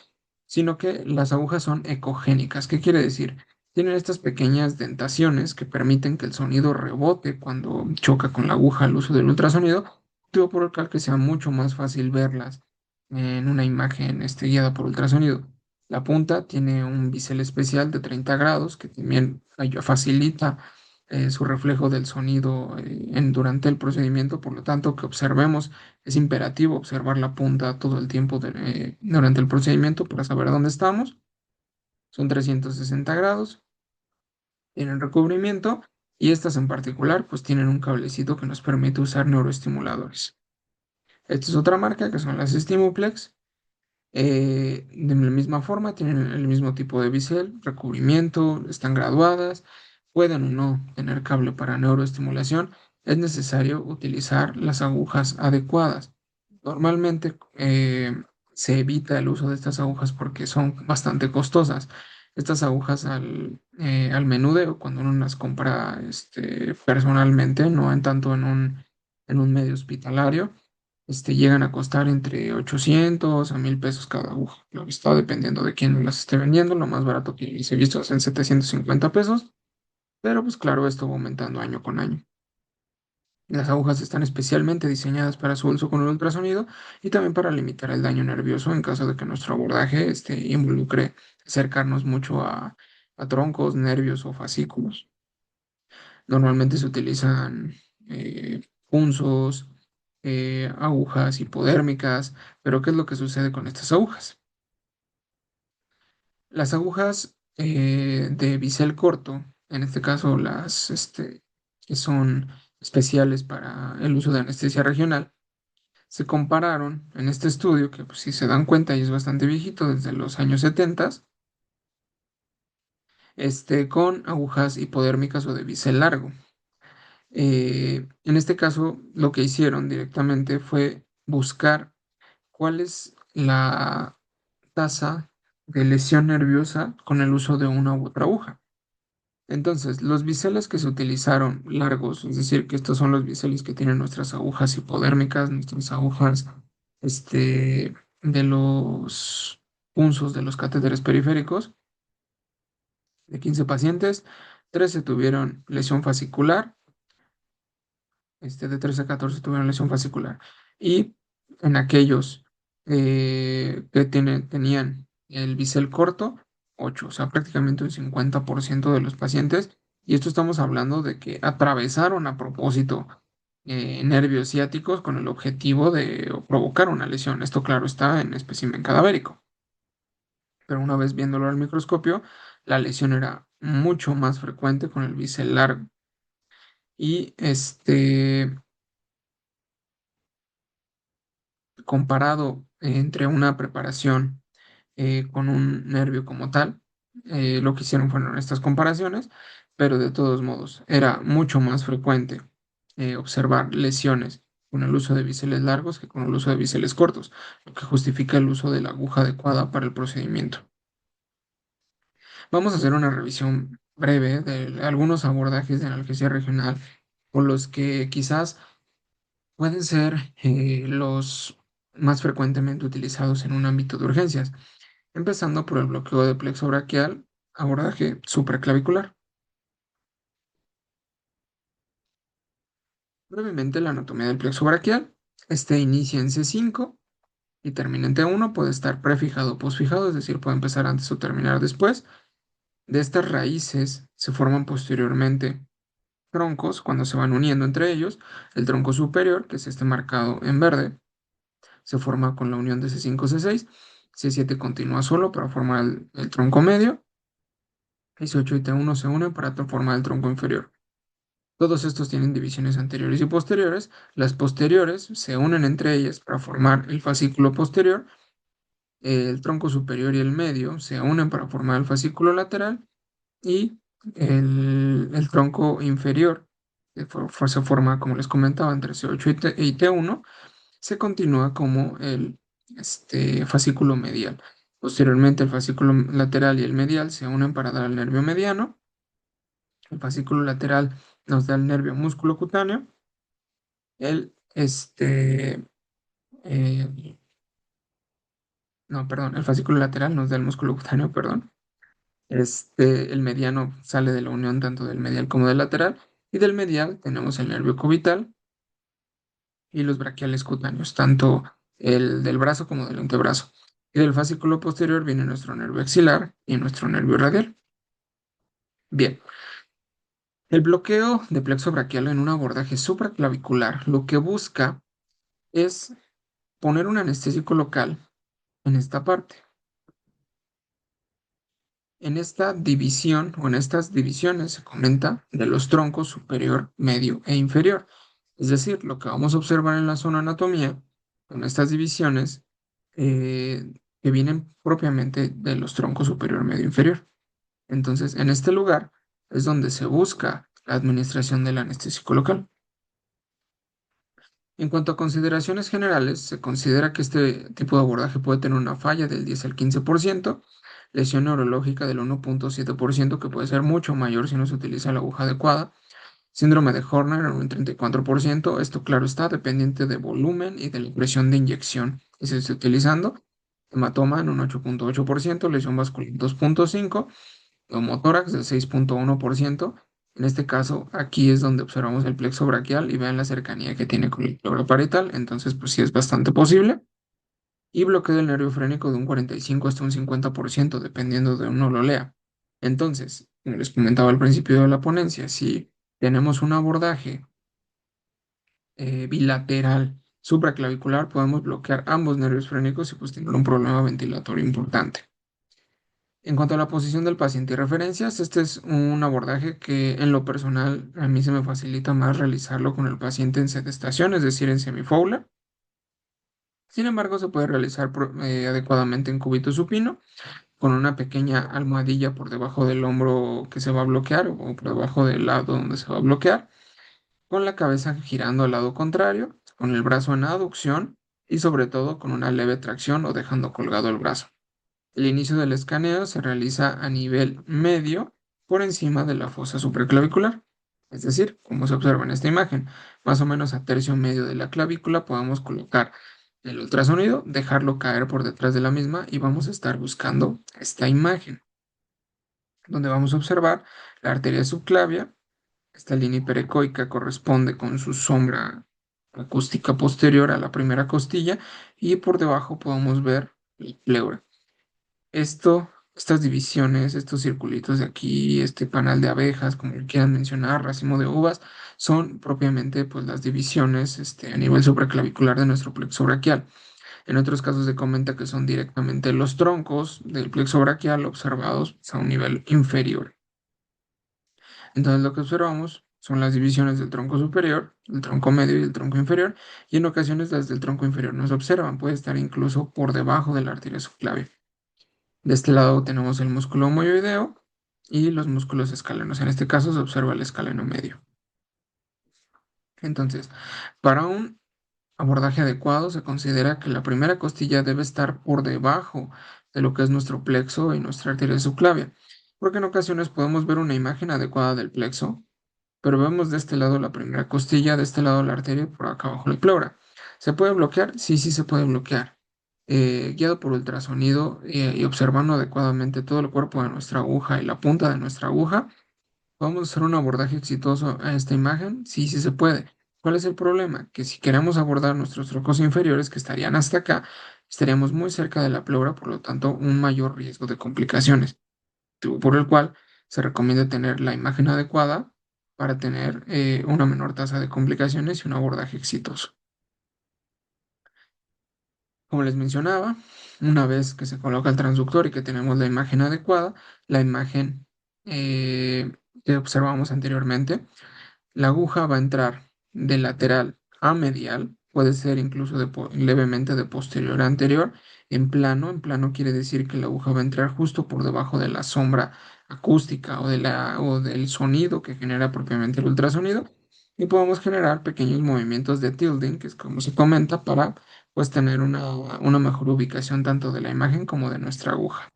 sino que las agujas son ecogénicas. ¿Qué quiere decir? Tienen estas pequeñas dentaciones que permiten que el sonido rebote cuando choca con la aguja al uso del ultrasonido, motivo por el que sea mucho más fácil verlas en una imagen guiada por ultrasonido. La punta tiene un bisel especial de 30 grados que también facilita su reflejo del sonido durante el procedimiento, por lo tanto que observemos, es imperativo observar la punta todo el tiempo durante el procedimiento para saber dónde estamos. Son 360 grados, tienen recubrimiento y estas en particular pues tienen un cablecito que nos permite usar neuroestimuladores. Esta es otra marca que son las Stimuplex. De la misma forma, tienen el mismo tipo de bisel, recubrimiento, están graduadas, pueden o no tener cable para neuroestimulación. Es necesario utilizar las agujas adecuadas. Normalmente se evita el uso de estas agujas porque son bastante costosas. Estas agujas al menudeo, cuando uno las compra personalmente, no en tanto en un medio hospitalario, llegan a costar entre 800 a 1000 pesos cada aguja. Lo que está dependiendo de quién las esté vendiendo. Lo más barato que se he visto es en 750 pesos, pero pues claro, esto va aumentando año con año. Las agujas están especialmente diseñadas para su uso con el ultrasonido y también para limitar el daño nervioso en caso de que nuestro abordaje involucre acercarnos mucho a troncos, nervios o fascículos. Normalmente se utilizan punzos, agujas hipodérmicas, pero ¿qué es lo que sucede con estas agujas? Las agujas de bisel corto, en este caso que son especiales para el uso de anestesia regional, se compararon en este estudio, que pues, si se dan cuenta y es bastante viejito, desde los años 70, con agujas hipodérmicas o de bisel largo. En este caso, lo que hicieron directamente fue buscar cuál es la tasa de lesión nerviosa con el uso de una u otra aguja. Entonces, los biseles que se utilizaron largos, es decir, que estos son los biseles que tienen nuestras agujas hipodérmicas, nuestras agujas de los punzos de los catéteres periféricos, de 15 pacientes, 13 tuvieron lesión fascicular, de 13 a 14 tuvieron lesión fascicular. Y en aquellos que tenían el bisel corto, 8, o sea, prácticamente un 50% de los pacientes. Y esto estamos hablando de que atravesaron a propósito nervios ciáticos con el objetivo de provocar una lesión. Esto, claro, está en espécimen cadavérico. Pero una vez viéndolo al microscopio, la lesión era mucho más frecuente con el bisel largo. Y comparado entre una preparación con un nervio como tal, lo que hicieron fueron estas comparaciones, pero de todos modos era mucho más frecuente observar lesiones con el uso de biseles largos que con el uso de biseles cortos, lo que justifica el uso de la aguja adecuada para el procedimiento. Vamos a hacer una revisión breve de algunos abordajes de analgesia regional con los que quizás pueden ser los más frecuentemente utilizados en un ámbito de urgencias, empezando por el bloqueo de plexo braquial, abordaje supraclavicular. Brevemente, la anatomía del plexo braquial. Este inicia en C5 y termina en T1, puede estar prefijado o posfijado, es decir, puede empezar antes o terminar después. De estas raíces se forman posteriormente troncos cuando se van uniendo entre ellos. El tronco superior, que es este marcado en verde, se forma con la unión de C5, C6. C7 continúa solo para formar el tronco medio. 18 y T1 se unen para formar el tronco inferior. Todos estos tienen divisiones anteriores y posteriores. Las posteriores se unen entre ellas para formar el fascículo posterior. El tronco superior y el medio se unen para formar el fascículo lateral y el tronco inferior se forma, como les comentaba, entre C8 y T1, se continúa como el fascículo medial. Posteriormente, el fascículo lateral y el medial se unen para dar el nervio mediano. El fascículo lateral nos da el nervio músculo cutáneo. El, eh, no, perdón, el fascículo lateral nos da el músculo cutáneo, perdón. El mediano sale de la unión tanto del medial como del lateral. Y del medial tenemos el nervio cubital y los braquiales cutáneos, tanto el del brazo como del antebrazo. Y del fascículo posterior viene nuestro nervio axilar y nuestro nervio radial. Bien, el bloqueo de plexo braquial en un abordaje supraclavicular lo que busca es poner un anestésico local en esta parte. En esta división o en estas divisiones se comenta de los troncos superior, medio e inferior. Es decir, lo que vamos a observar en la zona anatomía, con estas divisiones que vienen propiamente de los troncos superior, medio e inferior. Entonces, en este lugar es donde se busca la administración del anestésico local. En cuanto a consideraciones generales, se considera que este tipo de abordaje puede tener una falla del 10 al 15%, lesión neurológica del 1,7%, que puede ser mucho mayor si no se utiliza la aguja adecuada, síndrome de Horner en un 34%, esto claro está, dependiente de volumen y de la presión de inyección que se esté utilizando, hematoma en un 8,8%, lesión vascular 2,5%, neumotórax del 6,1%. En este caso, aquí es donde observamos el plexo braquial y vean la cercanía que tiene con el pleura parietal, entonces pues sí es bastante posible. Y bloqueo del nervio frénico de un 45 hasta un 50%, dependiendo de uno lo lea. Entonces, como les comentaba al principio de la ponencia, si tenemos un abordaje bilateral supraclavicular, podemos bloquear ambos nervios frénicos y pues tener un problema ventilatorio importante. En cuanto a la posición del paciente y referencias, este es un abordaje que en lo personal a mí se me facilita más realizarlo con el paciente en sedestación, es decir, en semifowler. Sin embargo, se puede realizar adecuadamente en cúbito supino, con una pequeña almohadilla por debajo del hombro que se va a bloquear o por debajo del lado donde se va a bloquear, con la cabeza girando al lado contrario, con el brazo en aducción y sobre todo con una leve tracción o dejando colgado el brazo. El inicio del escaneo se realiza a nivel medio por encima de la fosa supraclavicular. Es decir, como se observa en esta imagen, más o menos a tercio medio de la clavícula podemos colocar el ultrasonido, dejarlo caer por detrás de la misma y vamos a estar buscando esta imagen, donde vamos a observar la arteria subclavia. Esta línea hiperecoica corresponde con su sombra acústica posterior a la primera costilla y por debajo podemos ver el pleura. Estas divisiones, estos circulitos de aquí, este panal de abejas, como le quieran mencionar, racimo de uvas, son propiamente pues, las divisiones a nivel supraclavicular de nuestro plexo braquial. En otros casos se comenta que son directamente los troncos del plexo braquial observados pues, a un nivel inferior. Entonces lo que observamos son las divisiones del tronco superior, el tronco medio y el tronco inferior, y en ocasiones las del tronco inferior no se observan, puede estar incluso por debajo de la arteria subclavia. De este lado tenemos el músculo moyoideo y los músculos escalenos. En este caso se observa el escaleno medio. Entonces, para un abordaje adecuado se considera que la primera costilla debe estar por debajo de lo que es nuestro plexo y nuestra arteria subclavia, porque en ocasiones podemos ver una imagen adecuada del plexo, pero vemos de este lado la primera costilla, de este lado la arteria y por acá abajo la pleura. ¿Se puede bloquear? Sí, sí se puede bloquear. Guiado por ultrasonido y observando adecuadamente todo el cuerpo de nuestra aguja y la punta de nuestra aguja, ¿podemos hacer un abordaje exitoso a esta imagen? Sí, sí se puede. ¿Cuál es el problema? Que si queremos abordar nuestros troncos inferiores, que estarían hasta acá, estaríamos muy cerca de la pleura, por lo tanto, un mayor riesgo de complicaciones, por el cual se recomienda tener la imagen adecuada para tener una menor tasa de complicaciones y un abordaje exitoso. Como les mencionaba, una vez que se coloca el transductor y que tenemos la imagen adecuada, la imagen eh, que observamos anteriormente. La aguja va a entrar de lateral a medial, puede ser incluso levemente de posterior a anterior. En plano quiere decir que la aguja va a entrar justo por debajo de la sombra acústica o del sonido que genera propiamente el ultrasonido. Y podemos generar pequeños movimientos de tilting, que es como se comenta, para pues tener una mejor ubicación tanto de la imagen como de nuestra aguja.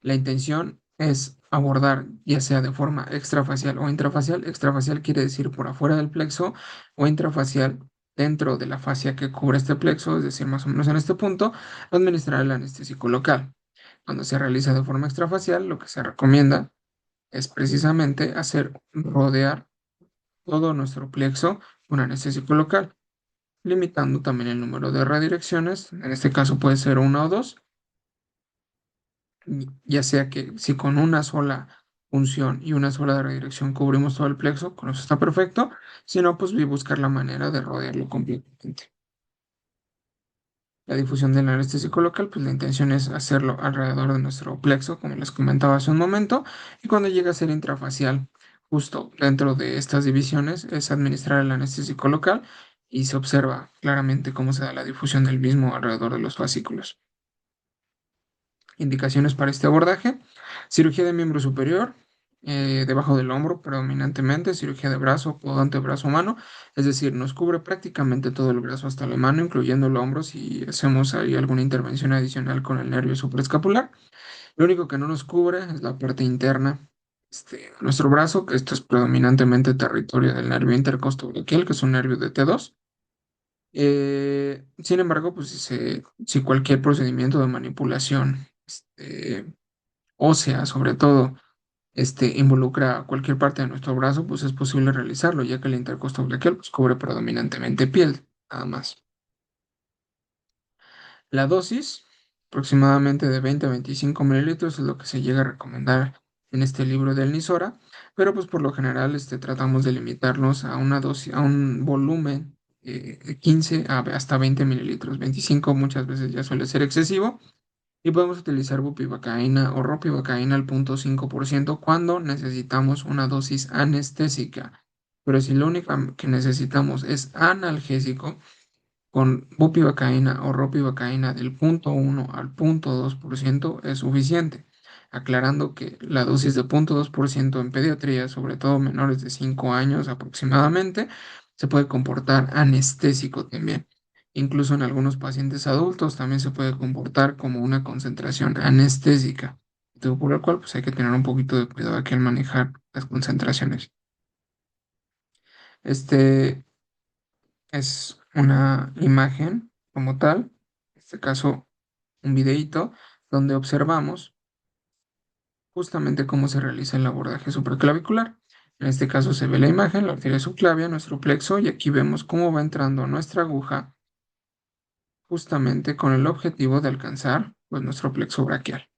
La intención es abordar ya sea de forma extrafacial o intrafacial. Extrafacial quiere decir por afuera del plexo o intrafacial dentro de la fascia que cubre este plexo, es decir, más o menos en este punto, administrar el anestésico local. Cuando se realiza de forma extrafacial, lo que se recomienda es precisamente hacer rodear todo nuestro plexo con anestésico local, limitando también el número de redirecciones. En este caso puede ser una o dos, ya sea que si con una sola función y una sola redirección cubrimos todo el plexo, con eso está perfecto. Si no, pues voy a buscar la manera de rodearlo completamente. La difusión del anestésico local, pues la intención es hacerlo alrededor de nuestro plexo, como les comentaba hace un momento, y cuando llega a ser intrafacial, justo dentro de estas divisiones, es administrar el anestésico local y se observa claramente cómo se da la difusión del mismo alrededor de los fascículos. Indicaciones para este abordaje: cirugía de miembro superior, debajo del hombro predominantemente, cirugía de brazo, codo, antebrazo, mano, es decir, nos cubre prácticamente todo el brazo hasta la mano, incluyendo el hombro si hacemos ahí alguna intervención adicional con el nervio supraescapular. Lo único que no nos cubre es la parte interna. Nuestro brazo, que esto es predominantemente territorio del nervio intercostobraquial, que es un nervio de T2. Sin embargo, pues si cualquier procedimiento de manipulación ósea, sobre todo, involucra cualquier parte de nuestro brazo, pues es posible realizarlo, ya que el intercostobraquial pues, cubre predominantemente piel, nada más. La dosis, aproximadamente de 20 a 25 mililitros, es lo que se llega a recomendar en este libro del Nisora, pero pues por lo general tratamos de limitarnos a una dosis, a un volumen de 15 hasta 20 mililitros. 25 muchas veces ya suele ser excesivo. Y podemos utilizar bupivacaína o ropivacaína al 0.5% cuando necesitamos una dosis anestésica. Pero si lo único que necesitamos es analgésico, con bupivacaína o ropivacaína del 0.1 al 0.2% es suficiente. Aclarando que la dosis de 0.2% en pediatría, sobre todo menores de 5 años aproximadamente, se puede comportar anestésico también. Incluso en algunos pacientes adultos también se puede comportar como una concentración anestésica, por lo cual pues hay que tener un poquito de cuidado aquí al manejar las concentraciones. Este es una imagen como tal, en este caso un videíto, donde observamos justamente cómo se realiza el abordaje supraclavicular. En este caso se ve la imagen, la arteria subclavia, nuestro plexo, y aquí vemos cómo va entrando nuestra aguja justamente con el objetivo de alcanzar pues, nuestro plexo braquial.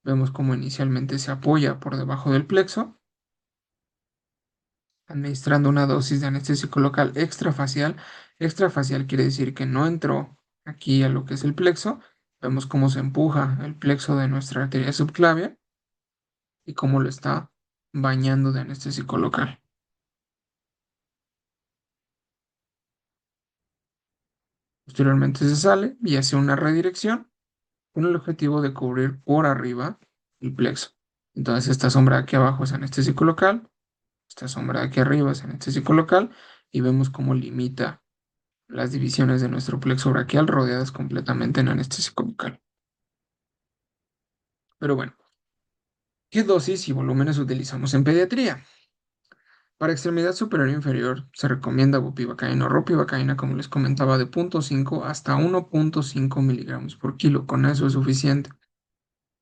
Vemos cómo inicialmente se apoya por debajo del plexo, administrando una dosis de anestésico local extrafacial. Extrafacial quiere decir que no entró aquí a lo que es el plexo. Vemos cómo se empuja el plexo de nuestra arteria subclavia y cómo lo está bañando de anestésico local. Posteriormente se sale y hace una redirección con el objetivo de cubrir por arriba el plexo. Entonces esta sombra de aquí abajo es anestésico local, esta sombra de aquí arriba es anestésico local y vemos cómo limita las divisiones de nuestro plexo braquial rodeadas completamente en anestésico local. Pero bueno, ¿qué dosis y volúmenes utilizamos en pediatría? Para extremidad superior e inferior se recomienda bupivacaína o ropivacaína, como les comentaba, de 0.5 hasta 1.5 miligramos por kilo. Con eso es suficiente.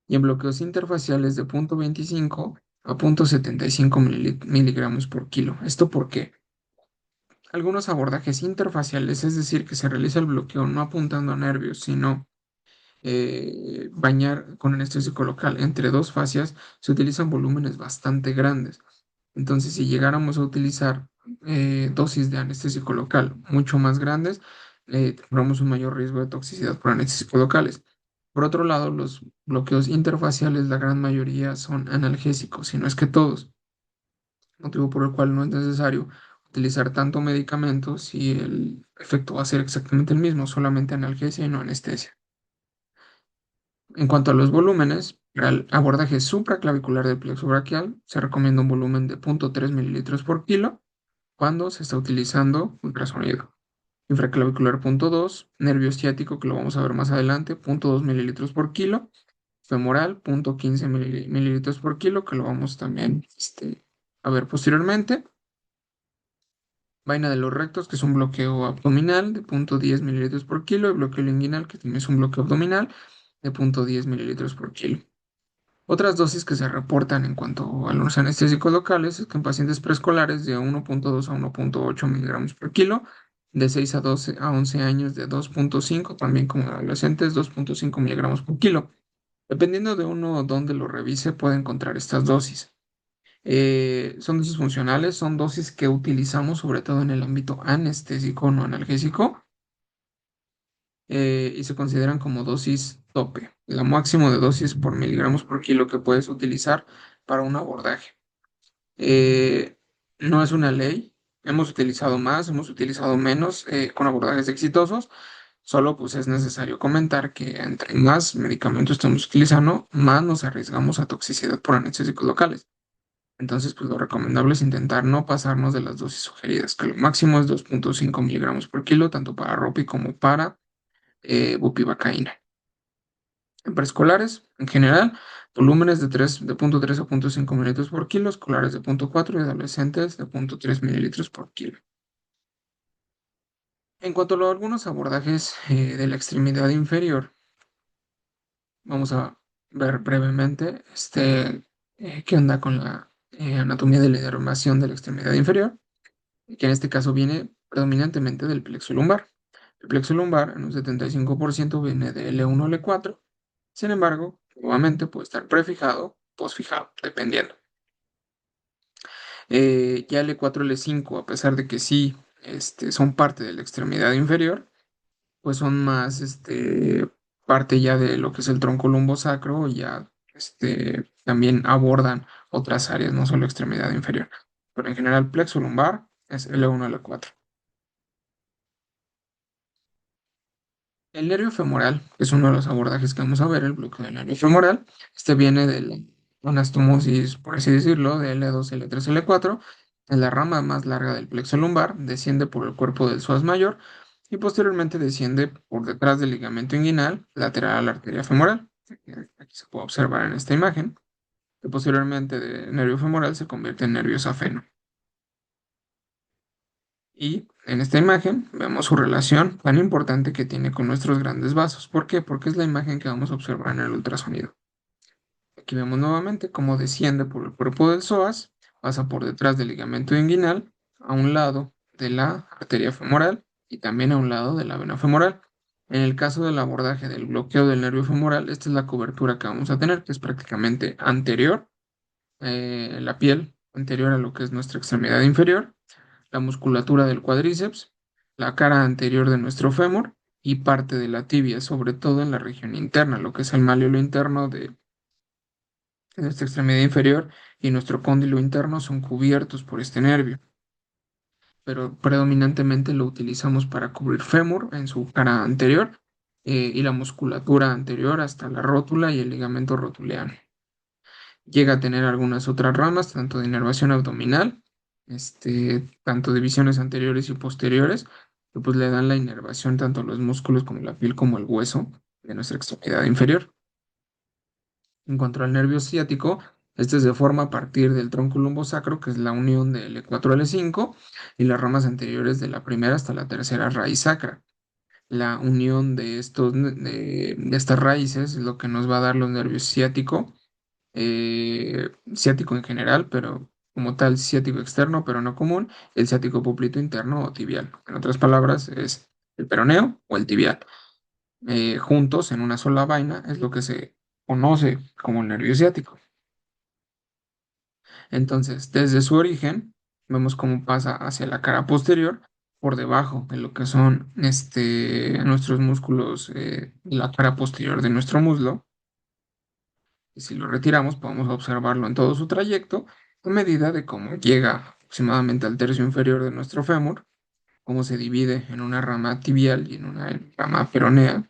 Y en bloqueos interfaciales de 0.25 a 0.75 miligramos por kilo. ¿Esto por qué? Algunos abordajes interfaciales, es decir, que se realiza el bloqueo no apuntando a nervios, sino bañar con anestésico local entre dos fascias, se utilizan volúmenes bastante grandes. Entonces, si llegáramos a utilizar dosis de anestésico local mucho más grandes, tendremos un mayor riesgo de toxicidad por anestésicos locales. Por otro lado, los bloqueos interfaciales, la gran mayoría son analgésicos, si no es que todos, motivo por el cual no es necesario utilizar tanto medicamento si el efecto va a ser exactamente el mismo, solamente analgesia y no anestesia. En cuanto a los volúmenes, para el abordaje supraclavicular del plexo braquial, se recomienda un volumen de 0,3 mililitros por kilo cuando se está utilizando ultrasonido. Infraclavicular 0,2, nervio ciático, que lo vamos a ver más adelante, 0,2 mililitros por kilo, femoral 0,15 mililitros por kilo, que lo vamos también a ver posteriormente. Vaina de los rectos, que es un bloqueo abdominal de 0,10 mililitros por kilo, y bloqueo linguinal, que también es un bloqueo abdominal de 0,10 mililitros por kilo. Otras dosis que se reportan en cuanto a los anestésicos locales es que en pacientes preescolares de 1,2 a 1,8 miligramos por kilo, de 6 a 12 a 11 años de 2,5, también como adolescentes 2,5 miligramos por kilo. Dependiendo de uno donde lo revise, puede encontrar estas dosis. Son dosis funcionales, son dosis que utilizamos sobre todo en el ámbito anestésico, no analgésico, y se consideran como dosis tope, la máximo de dosis por miligramos por kilo que puedes utilizar para un abordaje. Eh, no es una ley, hemos utilizado más, hemos utilizado menos con abordajes exitosos, solo pues es necesario comentar que entre más medicamentos estamos utilizando, más nos arriesgamos a toxicidad por anestésicos locales. Entonces, pues lo recomendable es intentar no pasarnos de las dosis sugeridas, que lo máximo es 2,5 miligramos por kilo, tanto para ropi como para bupivacaína. En preescolares, en general, volúmenes de 0,3 a 0,5 mililitros por kilo, escolares de 0,4 y adolescentes de 0,3 mililitros por kilo. En cuanto a algunos abordajes de la extremidad inferior, vamos a ver brevemente qué onda con la anatomía de la inervación de la extremidad inferior, que en este caso viene predominantemente del plexo lumbar. El plexo lumbar en un 75% viene de L1 a L4. Sin embargo, nuevamente puede estar prefijado, o posfijado, dependiendo. Ya L4, L5, a pesar de que sí son parte de la extremidad inferior, pues son más parte ya de lo que es el tronco lumbosacro y ya también abordan otras áreas, no solo extremidad inferior. Pero en general, plexo lumbar es L1, L4. El nervio femoral, que es uno de los abordajes que vamos a ver, el bloqueo del nervio femoral, viene de la anastomosis, por así decirlo, de L2, L3, L4, es la rama más larga del plexo lumbar, desciende por el cuerpo del psoas mayor y posteriormente desciende por detrás del ligamento inguinal, lateral a la arteria femoral. Aquí se puede observar en esta imagen, que posteriormente de nervio femoral se convierte en nervio safeno. Y en esta imagen vemos su relación tan importante que tiene con nuestros grandes vasos. ¿Por qué? Porque es la imagen que vamos a observar en el ultrasonido. Aquí vemos nuevamente cómo desciende por el cuerpo del psoas, pasa por detrás del ligamento inguinal, a un lado de la arteria femoral y también a un lado de la vena femoral. En el caso del abordaje del bloqueo del nervio femoral, esta es la cobertura que vamos a tener, que es prácticamente anterior, la piel anterior a lo que es nuestra extremidad inferior, la musculatura del cuádriceps, la cara anterior de nuestro fémur y parte de la tibia, sobre todo en la región interna, lo que es el malleolo interno de nuestra extremidad inferior y nuestro cóndilo interno son cubiertos por este nervio, pero predominantemente lo utilizamos para cubrir fémur en su cara anterior y la musculatura anterior hasta la rótula y el ligamento rotuliano. Llega a tener algunas otras ramas, tanto de inervación abdominal, tanto divisiones anteriores y posteriores, que pues le dan la inervación tanto a los músculos como la piel como el hueso de nuestra extremidad inferior. En cuanto al nervio ciático, este se forma a partir del tronco lumbosacro, que es la unión de L4 a L5, y las ramas anteriores de la primera hasta la tercera raíz sacra. La unión de estas raíces es lo que nos va a dar los nervios ciático, ciático en general, pero como tal ciático externo, pero no común, el ciático poplito interno o tibial. En otras palabras, es el peroneo o el tibial. Juntos en una sola vaina es lo que se conoce como el nervio ciático. Entonces, desde su origen, vemos cómo pasa hacia la cara posterior, por debajo de lo que son nuestros músculos de la cara posterior de nuestro muslo. Y si lo retiramos, podemos observarlo en todo su trayecto a medida de cómo llega aproximadamente al tercio inferior de nuestro fémur, cómo se divide en una rama tibial y en una rama peronea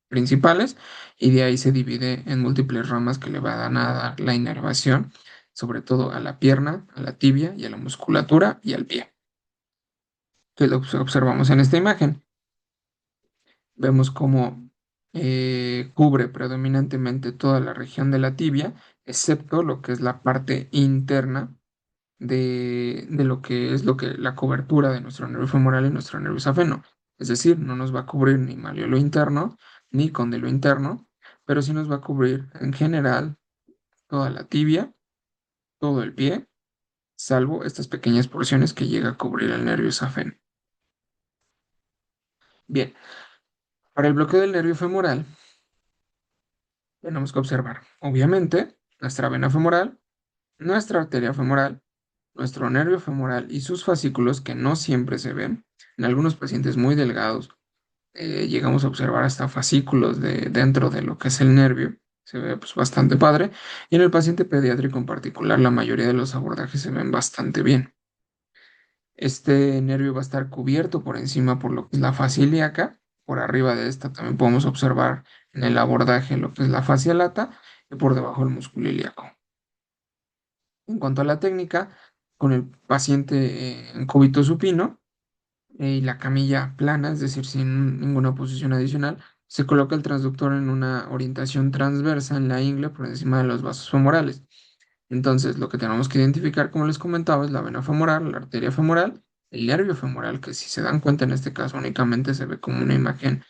principales, y de ahí se divide en múltiples ramas que le van a dar la inervación, sobre todo a la pierna, a la tibia y a la musculatura y al pie. Entonces lo que observamos en esta imagen. Vemos cómo cubre predominantemente toda la región de la tibia, excepto lo que es la parte interna de lo que la cobertura de nuestro nervio femoral y nuestro nervio safeno. Es decir, no nos va a cubrir ni malleolo interno ni condilo interno, pero sí nos va a cubrir en general toda la tibia, todo el pie, salvo estas pequeñas porciones que llega a cubrir el nervio safeno. Bien, para el bloqueo del nervio femoral tenemos que observar, obviamente, nuestra vena femoral, nuestra arteria femoral, nuestro nervio femoral y sus fascículos que no siempre se ven. En algunos pacientes muy delgados llegamos a observar hasta fascículos dentro de lo que es el nervio. Se ve pues, bastante padre. Y en el paciente pediátrico en particular, la mayoría de los abordajes se ven bastante bien. Este nervio va a estar cubierto por encima por lo que es la fascia ilíaca. Por arriba de esta también podemos observar en el abordaje lo que es la fascia lata y por debajo el músculo ilíaco. En cuanto a la técnica, con el paciente en cúbito supino y la camilla plana, es decir, sin ninguna posición adicional, se coloca el transductor en una orientación transversa en la ingle por encima de los vasos femorales. Entonces, lo que tenemos que identificar, como les comentaba, es la vena femoral, la arteria femoral, el nervio femoral, que si se dan cuenta en este caso únicamente se ve como una imagen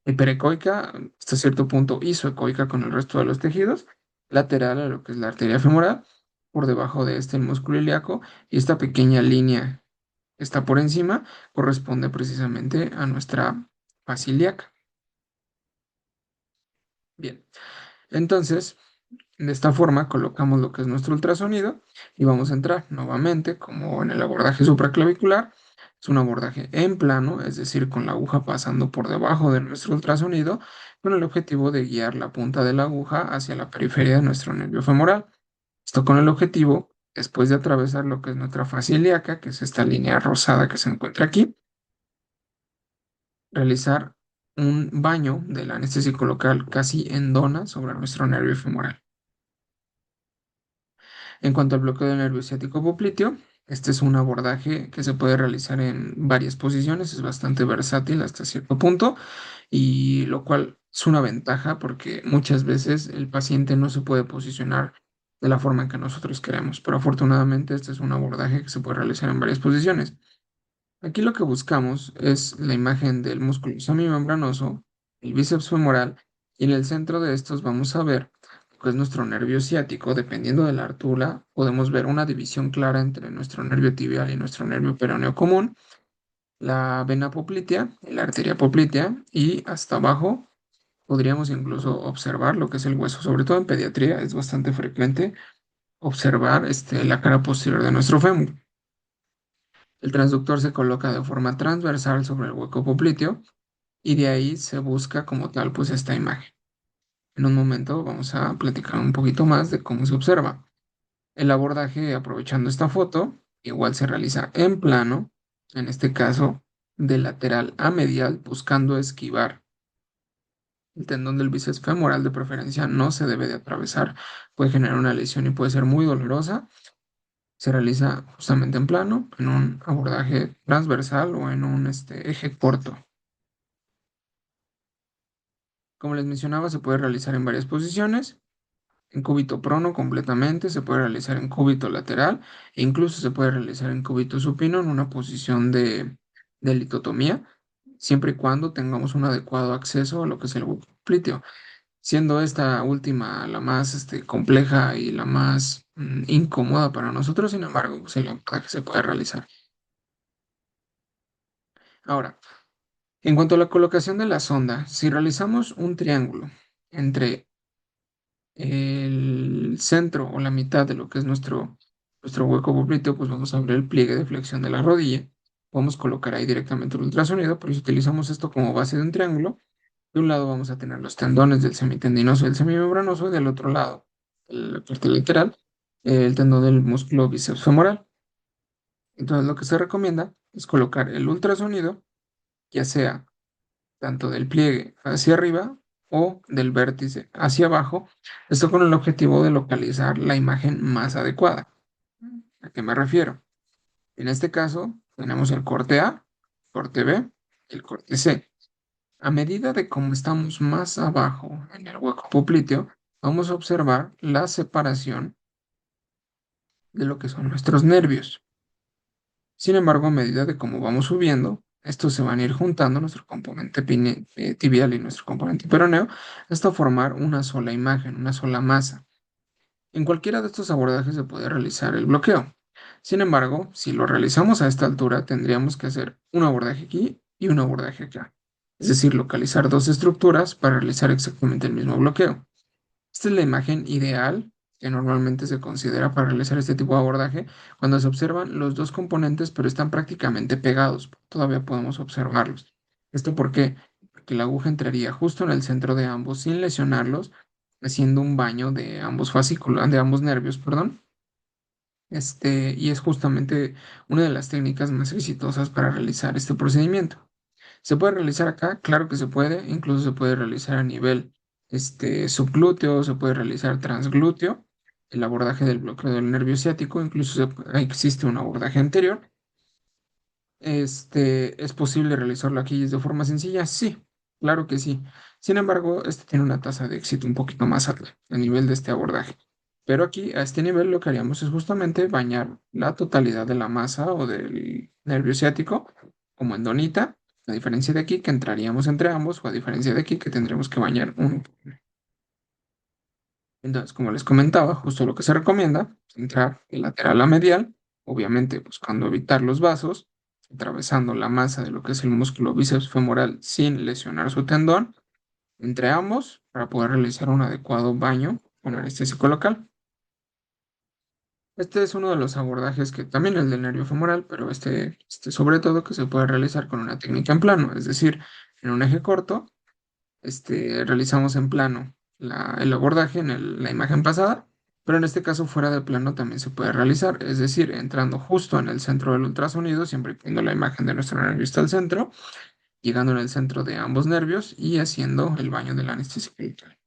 hiperecoica, hasta cierto punto isoecoica con el resto de los tejidos, lateral a lo que es la arteria femoral, por debajo de este el músculo ilíaco, y esta pequeña línea que está por encima corresponde precisamente a nuestra fascia ilíaca. Bien, entonces, de esta forma colocamos lo que es nuestro ultrasonido y vamos a entrar nuevamente, como en el abordaje supraclavicular. Es un abordaje en plano, es decir, con la aguja pasando por debajo de nuestro ultrasonido, con el objetivo de guiar la punta de la aguja hacia la periferia de nuestro nervio femoral. Esto con el objetivo, después de atravesar lo que es nuestra fascia ilíaca, que es esta línea rosada que se encuentra aquí, realizar un baño del anestésico local casi en dona sobre nuestro nervio femoral. En cuanto al bloqueo del nervio ciático popliteo, este es un abordaje que se puede realizar en varias posiciones, es bastante versátil hasta cierto punto, y lo cual es una ventaja porque muchas veces el paciente no se puede posicionar de la forma en que nosotros queremos, pero afortunadamente este es un abordaje que se puede realizar en varias posiciones. Aquí lo que buscamos es la imagen del músculo semimembranoso, el bíceps femoral, y en el centro de estos vamos a ver lo que es nuestro nervio ciático. Dependiendo de la altura, podemos ver una división clara entre nuestro nervio tibial y nuestro nervio peroneo común, la vena poplitea, la arteria poplitea, y hasta abajo podríamos incluso observar lo que es el hueso. Sobre todo en pediatría es bastante frecuente observar la cara posterior de nuestro fémur. El transductor se coloca de forma transversal sobre el hueco popliteo y de ahí se busca como tal pues esta imagen. En un momento vamos a platicar un poquito más de cómo se observa. El abordaje aprovechando esta foto igual se realiza en plano, en este caso de lateral a medial, buscando esquivar el tendón del bíceps femoral. De preferencia no se debe de atravesar, puede generar una lesión y puede ser muy dolorosa. Se realiza justamente en plano, en un abordaje transversal o en un eje corto. Como les mencionaba, se puede realizar en varias posiciones. En cúbito prono completamente, se puede realizar en cúbito lateral e incluso se puede realizar en cúbito supino en una posición de litotomía, siempre y cuando tengamos un adecuado acceso a lo que es el hueco popliteo, siendo esta última la más compleja y la más incómoda para nosotros. Sin embargo, pues el abordaje se puede realizar. Ahora, en cuanto a la colocación de la sonda, si realizamos un triángulo entre el centro o la mitad de lo que es nuestro hueco popliteo, pues vamos a abrir el pliegue de flexión de la rodilla. Podemos colocar ahí directamente el ultrasonido, pero si utilizamos esto como base de un triángulo, de un lado vamos a tener los tendones del semitendinoso y el semimembranoso, y del otro lado, en la parte lateral, el tendón del músculo bíceps femoral. Entonces, lo que se recomienda es colocar el ultrasonido, ya sea tanto del pliegue hacia arriba o del vértice hacia abajo, esto con el objetivo de localizar la imagen más adecuada. ¿A qué me refiero? En este caso, tenemos el corte A, corte B y el corte C. A medida de cómo estamos más abajo en el hueco popliteo, vamos a observar la separación de lo que son nuestros nervios. Sin embargo, a medida de cómo vamos subiendo, estos se van a ir juntando, nuestro componente tibial y nuestro componente peroneo, hasta formar una sola imagen, una sola masa. En cualquiera de estos abordajes se puede realizar el bloqueo. Sin embargo, si lo realizamos a esta altura, tendríamos que hacer un abordaje aquí y un abordaje acá. Es decir, localizar dos estructuras para realizar exactamente el mismo bloqueo. Esta es la imagen ideal que normalmente se considera para realizar este tipo de abordaje cuando se observan los dos componentes pero están prácticamente pegados. Todavía podemos observarlos. ¿Esto por qué? Porque la aguja entraría justo en el centro de ambos sin lesionarlos, haciendo un baño de ambos fascículos, de ambos nervios, perdón. Y es justamente una de las técnicas más exitosas para realizar este procedimiento. ¿Se puede realizar acá? Claro que se puede, incluso se puede realizar a nivel subglúteo, se puede realizar transglúteo, el abordaje del bloqueo del nervio ciático, incluso existe un abordaje anterior. ¿Es posible realizarlo aquí de forma sencilla? Sí, claro que sí. Sin embargo, este tiene una tasa de éxito un poquito más alta a nivel de este abordaje. Pero aquí, a este nivel, lo que haríamos es justamente bañar la totalidad de la masa o del nervio ciático como en donita, a diferencia de aquí que entraríamos entre ambos, o a diferencia de aquí que tendremos que bañar uno. Entonces, como les comentaba, justo lo que se recomienda, entrar de lateral a medial, obviamente buscando evitar los vasos, atravesando la masa de lo que es el músculo bíceps femoral sin lesionar su tendón, entre ambos, para poder realizar un adecuado baño con anestésico local. Este es uno de los abordajes que también el del nervio femoral, pero sobre todo que se puede realizar con una técnica en plano, es decir, en un eje corto, realizamos en plano el abordaje en la imagen pasada, pero en este caso fuera de plano también se puede realizar, es decir, entrando justo en el centro del ultrasonido, siempre poniendo la imagen de nuestro nervio hasta el centro, llegando en el centro de ambos nervios y haciendo el baño del anestésico local.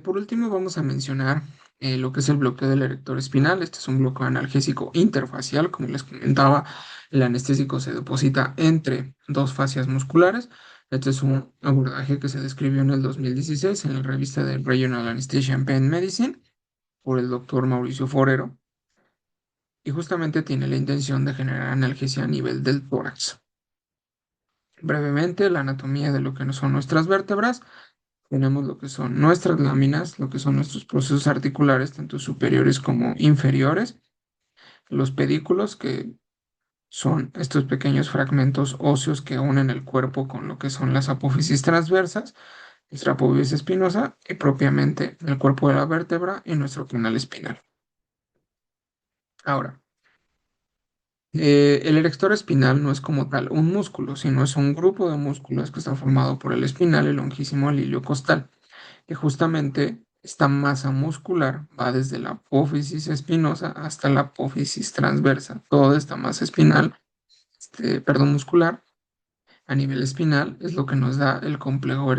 Por último, vamos a mencionar lo que es el bloqueo del erector espinal. Este es un bloqueo analgésico interfacial. Como les comentaba, el anestésico se deposita entre dos fascias musculares. Este es un abordaje que se describió en el 2016 en la revista de Regional Anesthesia and Pain Medicine por el doctor Mauricio Forero, y justamente tiene la intención de generar analgesia a nivel del tórax. Brevemente, la anatomía de lo que no son nuestras vértebras. Tenemos lo que son nuestras láminas, lo que son nuestros procesos articulares, tanto superiores como inferiores, los pedículos, que son estos pequeños fragmentos óseos que unen el cuerpo con lo que son las apófisis transversas, nuestra apófisis espinosa y propiamente el cuerpo de la vértebra y nuestro canal espinal. Ahora, el erector espinal no es como tal un músculo, sino es un grupo de músculos que está formado por el espinal, el longísimo al ilio costal, que justamente esta masa muscular va desde la apófisis espinosa hasta la apófisis transversa. Toda esta masa espinal, perdón, muscular a nivel espinal es lo que nos da el complejo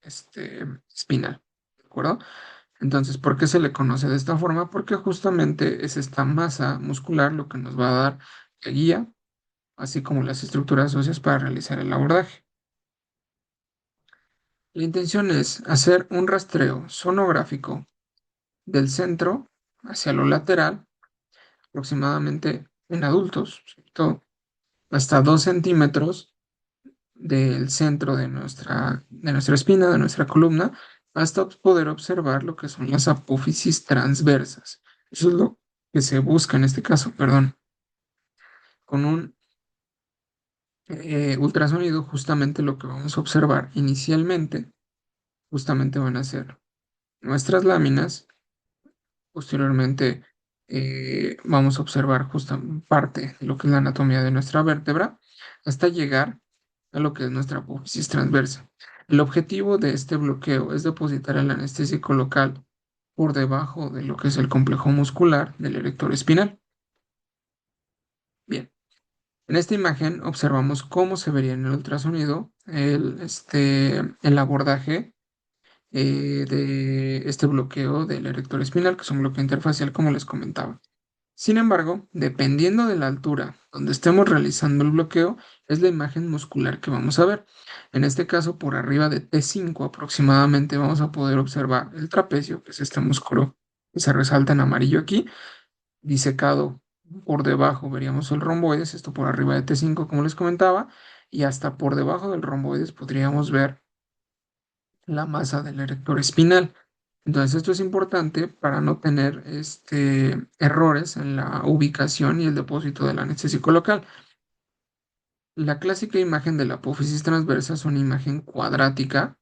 espinal, ¿de acuerdo? Entonces, ¿por qué se le conoce de esta forma? Porque justamente es esta masa muscular lo que nos va a dar la guía, así como las estructuras óseas para realizar el abordaje. La intención es hacer un rastreo sonográfico del centro hacia lo lateral, aproximadamente en adultos, ¿cierto? Hasta 2 centímetros del centro de nuestra espina, de nuestra columna, hasta poder observar lo que son las apófisis transversas. Eso es lo que se busca en este caso, perdón. Con un ultrasonido, justamente lo que vamos a observar inicialmente, justamente van a ser nuestras láminas, posteriormente vamos a observar justa parte de lo que es la anatomía de nuestra vértebra hasta llegar a lo que es nuestra apófisis transversa. El objetivo de este bloqueo es depositar el anestésico local por debajo de lo que es el complejo muscular del erector espinal. Bien, en esta imagen observamos cómo se vería en el ultrasonido el abordaje de este bloqueo del erector espinal, que es un bloqueo interfacial, como les comentaba. Sin embargo, dependiendo de la altura donde estemos realizando el bloqueo, es la imagen muscular que vamos a ver. En este caso, por arriba de T5 aproximadamente, vamos a poder observar el trapecio, que es este músculo que se resalta en amarillo aquí, disecado por debajo, veríamos el romboides, esto por arriba de T5, como les comentaba, y hasta por debajo del romboides podríamos ver la masa del erector espinal. Entonces, esto es importante para no tener errores en la ubicación y el depósito del anestésico local. La clásica imagen de la apófisis transversa es una imagen cuadrática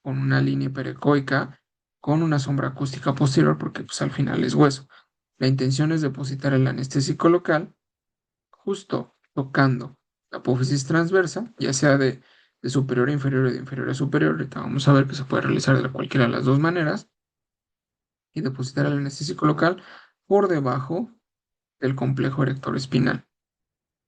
con una línea hiperecoica, con una sombra acústica posterior, porque pues, al final es hueso. La intención es depositar el anestésico local justo tocando la apófisis transversa, ya sea de superior a inferior y de inferior a superior. Ahorita vamos a ver que se puede realizar de cualquiera de las dos maneras y depositar el anestésico local por debajo del complejo erector espinal.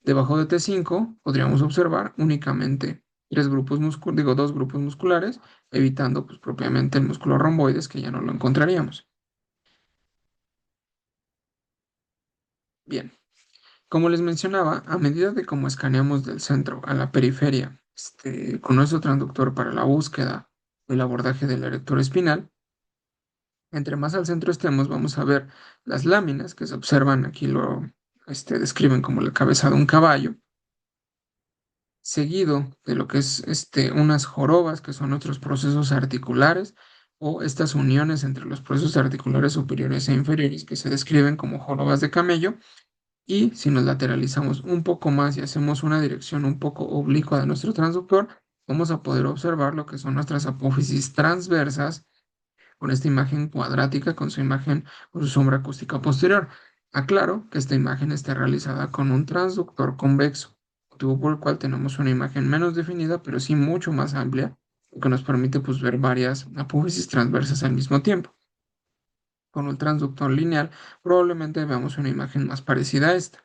Debajo de T5 podríamos observar únicamente dos grupos musculares, evitando pues, propiamente el músculo romboides, que ya no lo encontraríamos. Bien, como les mencionaba, a medida de cómo escaneamos del centro a la periferia, con nuestro transductor para la búsqueda del abordaje del erector espinal, entre más al centro estemos, vamos a ver las láminas que se observan aquí, describen como la cabeza de un caballo, seguido de lo que es unas jorobas, que son nuestros procesos articulares, o estas uniones entre los procesos articulares superiores e inferiores, que se describen como jorobas de camello. Y si nos lateralizamos un poco más y hacemos una dirección un poco oblicua de nuestro transductor, vamos a poder observar lo que son nuestras apófisis transversas con esta imagen cuadrática, con su sombra acústica posterior. Aclaro que esta imagen está realizada con un transductor convexo, motivo por el cual tenemos una imagen menos definida, pero sí mucho más amplia, lo que nos permite pues, ver varias apófisis transversas al mismo tiempo. Con un transductor lineal probablemente veamos una imagen más parecida a esta,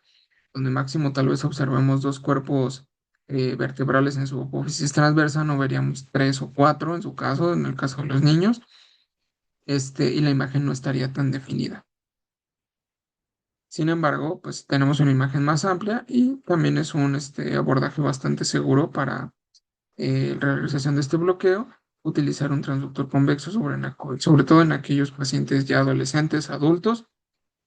donde máximo tal vez observemos dos cuerpos vertebrales en su apófisis transversa, no veríamos tres o cuatro en su caso, en el caso de los niños, y la imagen no estaría tan definida. Sin embargo, pues tenemos una imagen más amplia y también es un abordaje bastante seguro para la realización de este bloqueo, utilizar un transductor convexo sobre todo en aquellos pacientes ya adolescentes, adultos,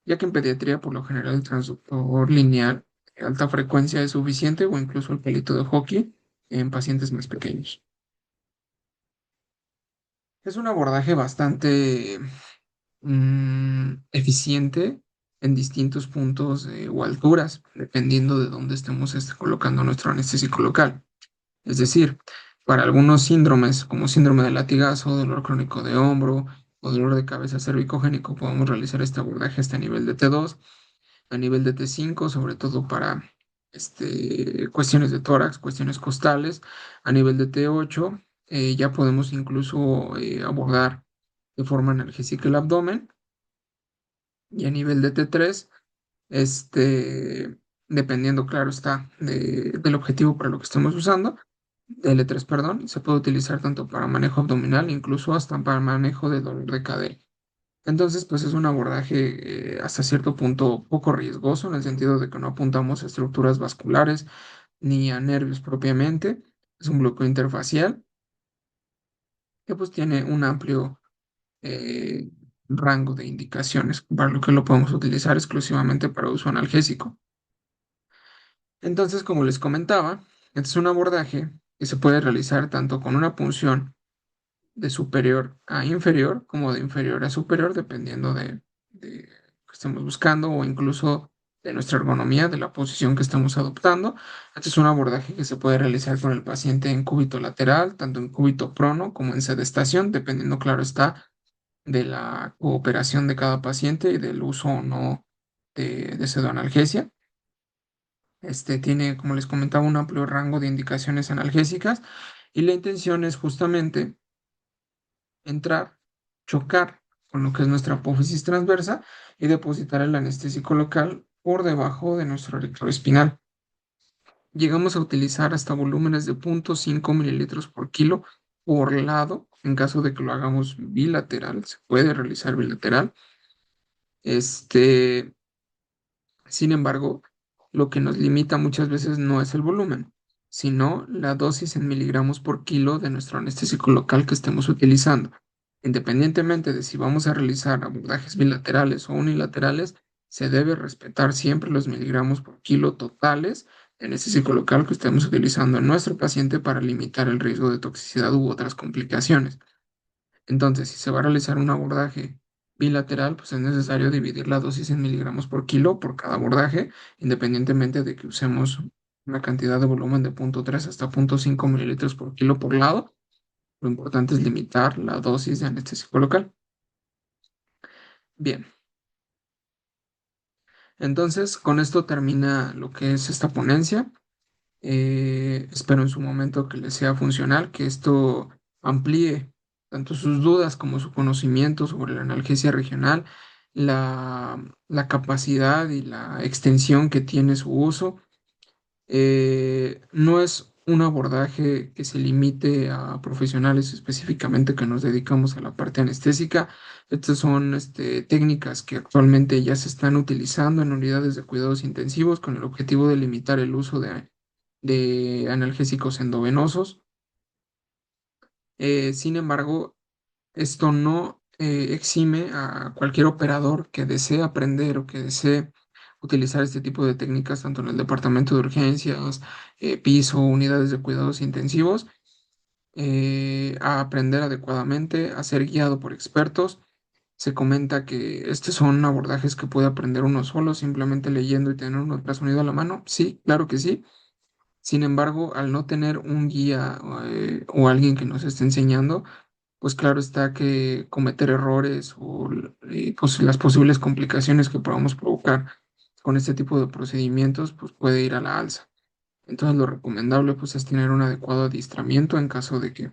ya que en pediatría por lo general el transductor lineal de alta frecuencia es suficiente o incluso el pelito de hockey en pacientes más pequeños. Es un abordaje bastante eficiente en distintos puntos o alturas, dependiendo de dónde estemos colocando nuestro anestésico local. Es decir, para algunos síndromes, como síndrome de latigazo, dolor crónico de hombro o dolor de cabeza cervicogénico, podemos realizar este abordaje hasta nivel de T2, a nivel de T5, sobre todo para cuestiones de tórax, cuestiones costales, a nivel de T8, ya podemos incluso abordar de forma analgésica el abdomen y a nivel de T3, dependiendo, claro está, del objetivo para lo que estemos usando, de L3, perdón, se puede utilizar tanto para manejo abdominal, incluso hasta para manejo de dolor de cadera. Entonces, pues es un abordaje hasta cierto punto poco riesgoso en el sentido de que no apuntamos a estructuras vasculares ni a nervios propiamente. Es un bloqueo interfacial que pues tiene un amplio eh, rango de indicaciones para lo que lo podemos utilizar exclusivamente para uso analgésico. Entonces, como les comentaba, este es un abordaje que se puede realizar tanto con una punción de superior a inferior como de inferior a superior, dependiendo de lo que estemos buscando o incluso de nuestra ergonomía, de la posición que estamos adoptando. Este es un abordaje que se puede realizar con el paciente en cúbito lateral, tanto en cúbito prono como en sedestación, dependiendo, claro está, de la cooperación de cada paciente y del uso o no de pseudoanalgesia. Tiene, como les comentaba, un amplio rango de indicaciones analgésicas y la intención es justamente entrar, chocar con lo que es nuestra apófisis transversa y depositar el anestésico local por debajo de nuestro erector espinal. Llegamos a utilizar hasta volúmenes de 0,5 mililitros por kilo por lado, en caso de que lo hagamos bilateral, se puede realizar bilateral. Este, Sin embargo, lo que nos limita muchas veces no es el volumen, sino la dosis en miligramos por kilo de nuestro anestésico local que estemos utilizando. Independientemente de si vamos a realizar abordajes bilaterales o unilaterales, se debe respetar siempre los miligramos por kilo totales de anestésico local que estemos utilizando en nuestro paciente para limitar el riesgo de toxicidad u otras complicaciones. Entonces, si se va a realizar un abordaje bilateral, pues es necesario dividir la dosis en miligramos por kilo por cada abordaje, independientemente de que usemos una cantidad de volumen de 0,3 hasta 0,5 mililitros por kilo por lado. Lo importante es limitar la dosis de anestésico local. Bien, entonces con esto termina lo que es esta ponencia. Espero en su momento que les sea funcional, que esto amplíe tanto sus dudas como su conocimiento sobre la analgesia regional, la capacidad y la extensión que tiene su uso. No es un abordaje que se limite a profesionales específicamente que nos dedicamos a la parte anestésica. Estas son técnicas que actualmente ya se están utilizando en unidades de cuidados intensivos con el objetivo de limitar el uso de analgésicos endovenosos. Sin embargo, esto no exime a cualquier operador que desee aprender o que desee utilizar este tipo de técnicas, tanto en el departamento de urgencias, piso, unidades de cuidados intensivos, a aprender adecuadamente, a ser guiado por expertos. Se comenta que estos son abordajes que puede aprender uno solo, simplemente leyendo y tener un ultrasonido a la mano. Sí, claro que sí. Sin embargo, al no tener un guía o alguien que nos esté enseñando, pues claro está que cometer errores o pues las posibles complicaciones que podamos provocar con este tipo de procedimientos, pues puede ir a la alza. Entonces lo recomendable pues es tener un adecuado adiestramiento en caso de que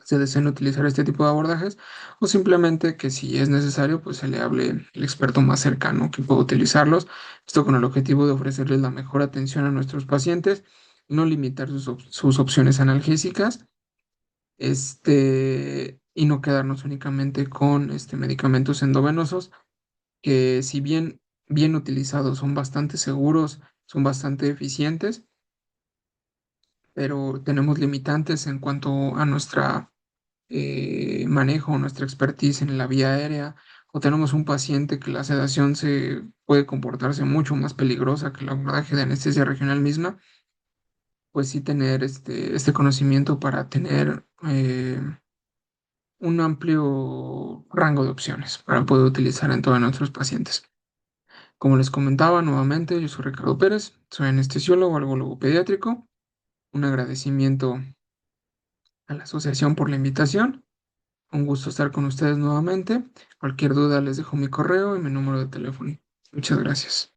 se deseen utilizar este tipo de abordajes o simplemente que si es necesario pues se le hable el experto más cercano que pueda utilizarlos. Esto con el objetivo de ofrecerles la mejor atención a nuestros pacientes, no limitar sus opciones analgésicas, y no quedarnos únicamente con medicamentos endovenosos que si bien utilizados son bastante seguros, son bastante eficientes, pero tenemos limitantes en cuanto a nuestra manejo, nuestra expertise en la vía aérea, o tenemos un paciente que la sedación se puede comportarse mucho más peligrosa que el abordaje de anestesia regional misma, pues sí tener este conocimiento para tener un amplio rango de opciones para poder utilizar en todos nuestros pacientes. Como les comentaba nuevamente, yo soy Ricardo Pérez, soy anestesiólogo, algólogo pediátrico. Un agradecimiento a la asociación por la invitación. Un gusto estar con ustedes nuevamente. Cualquier duda les dejo mi correo y mi número de teléfono. Muchas gracias.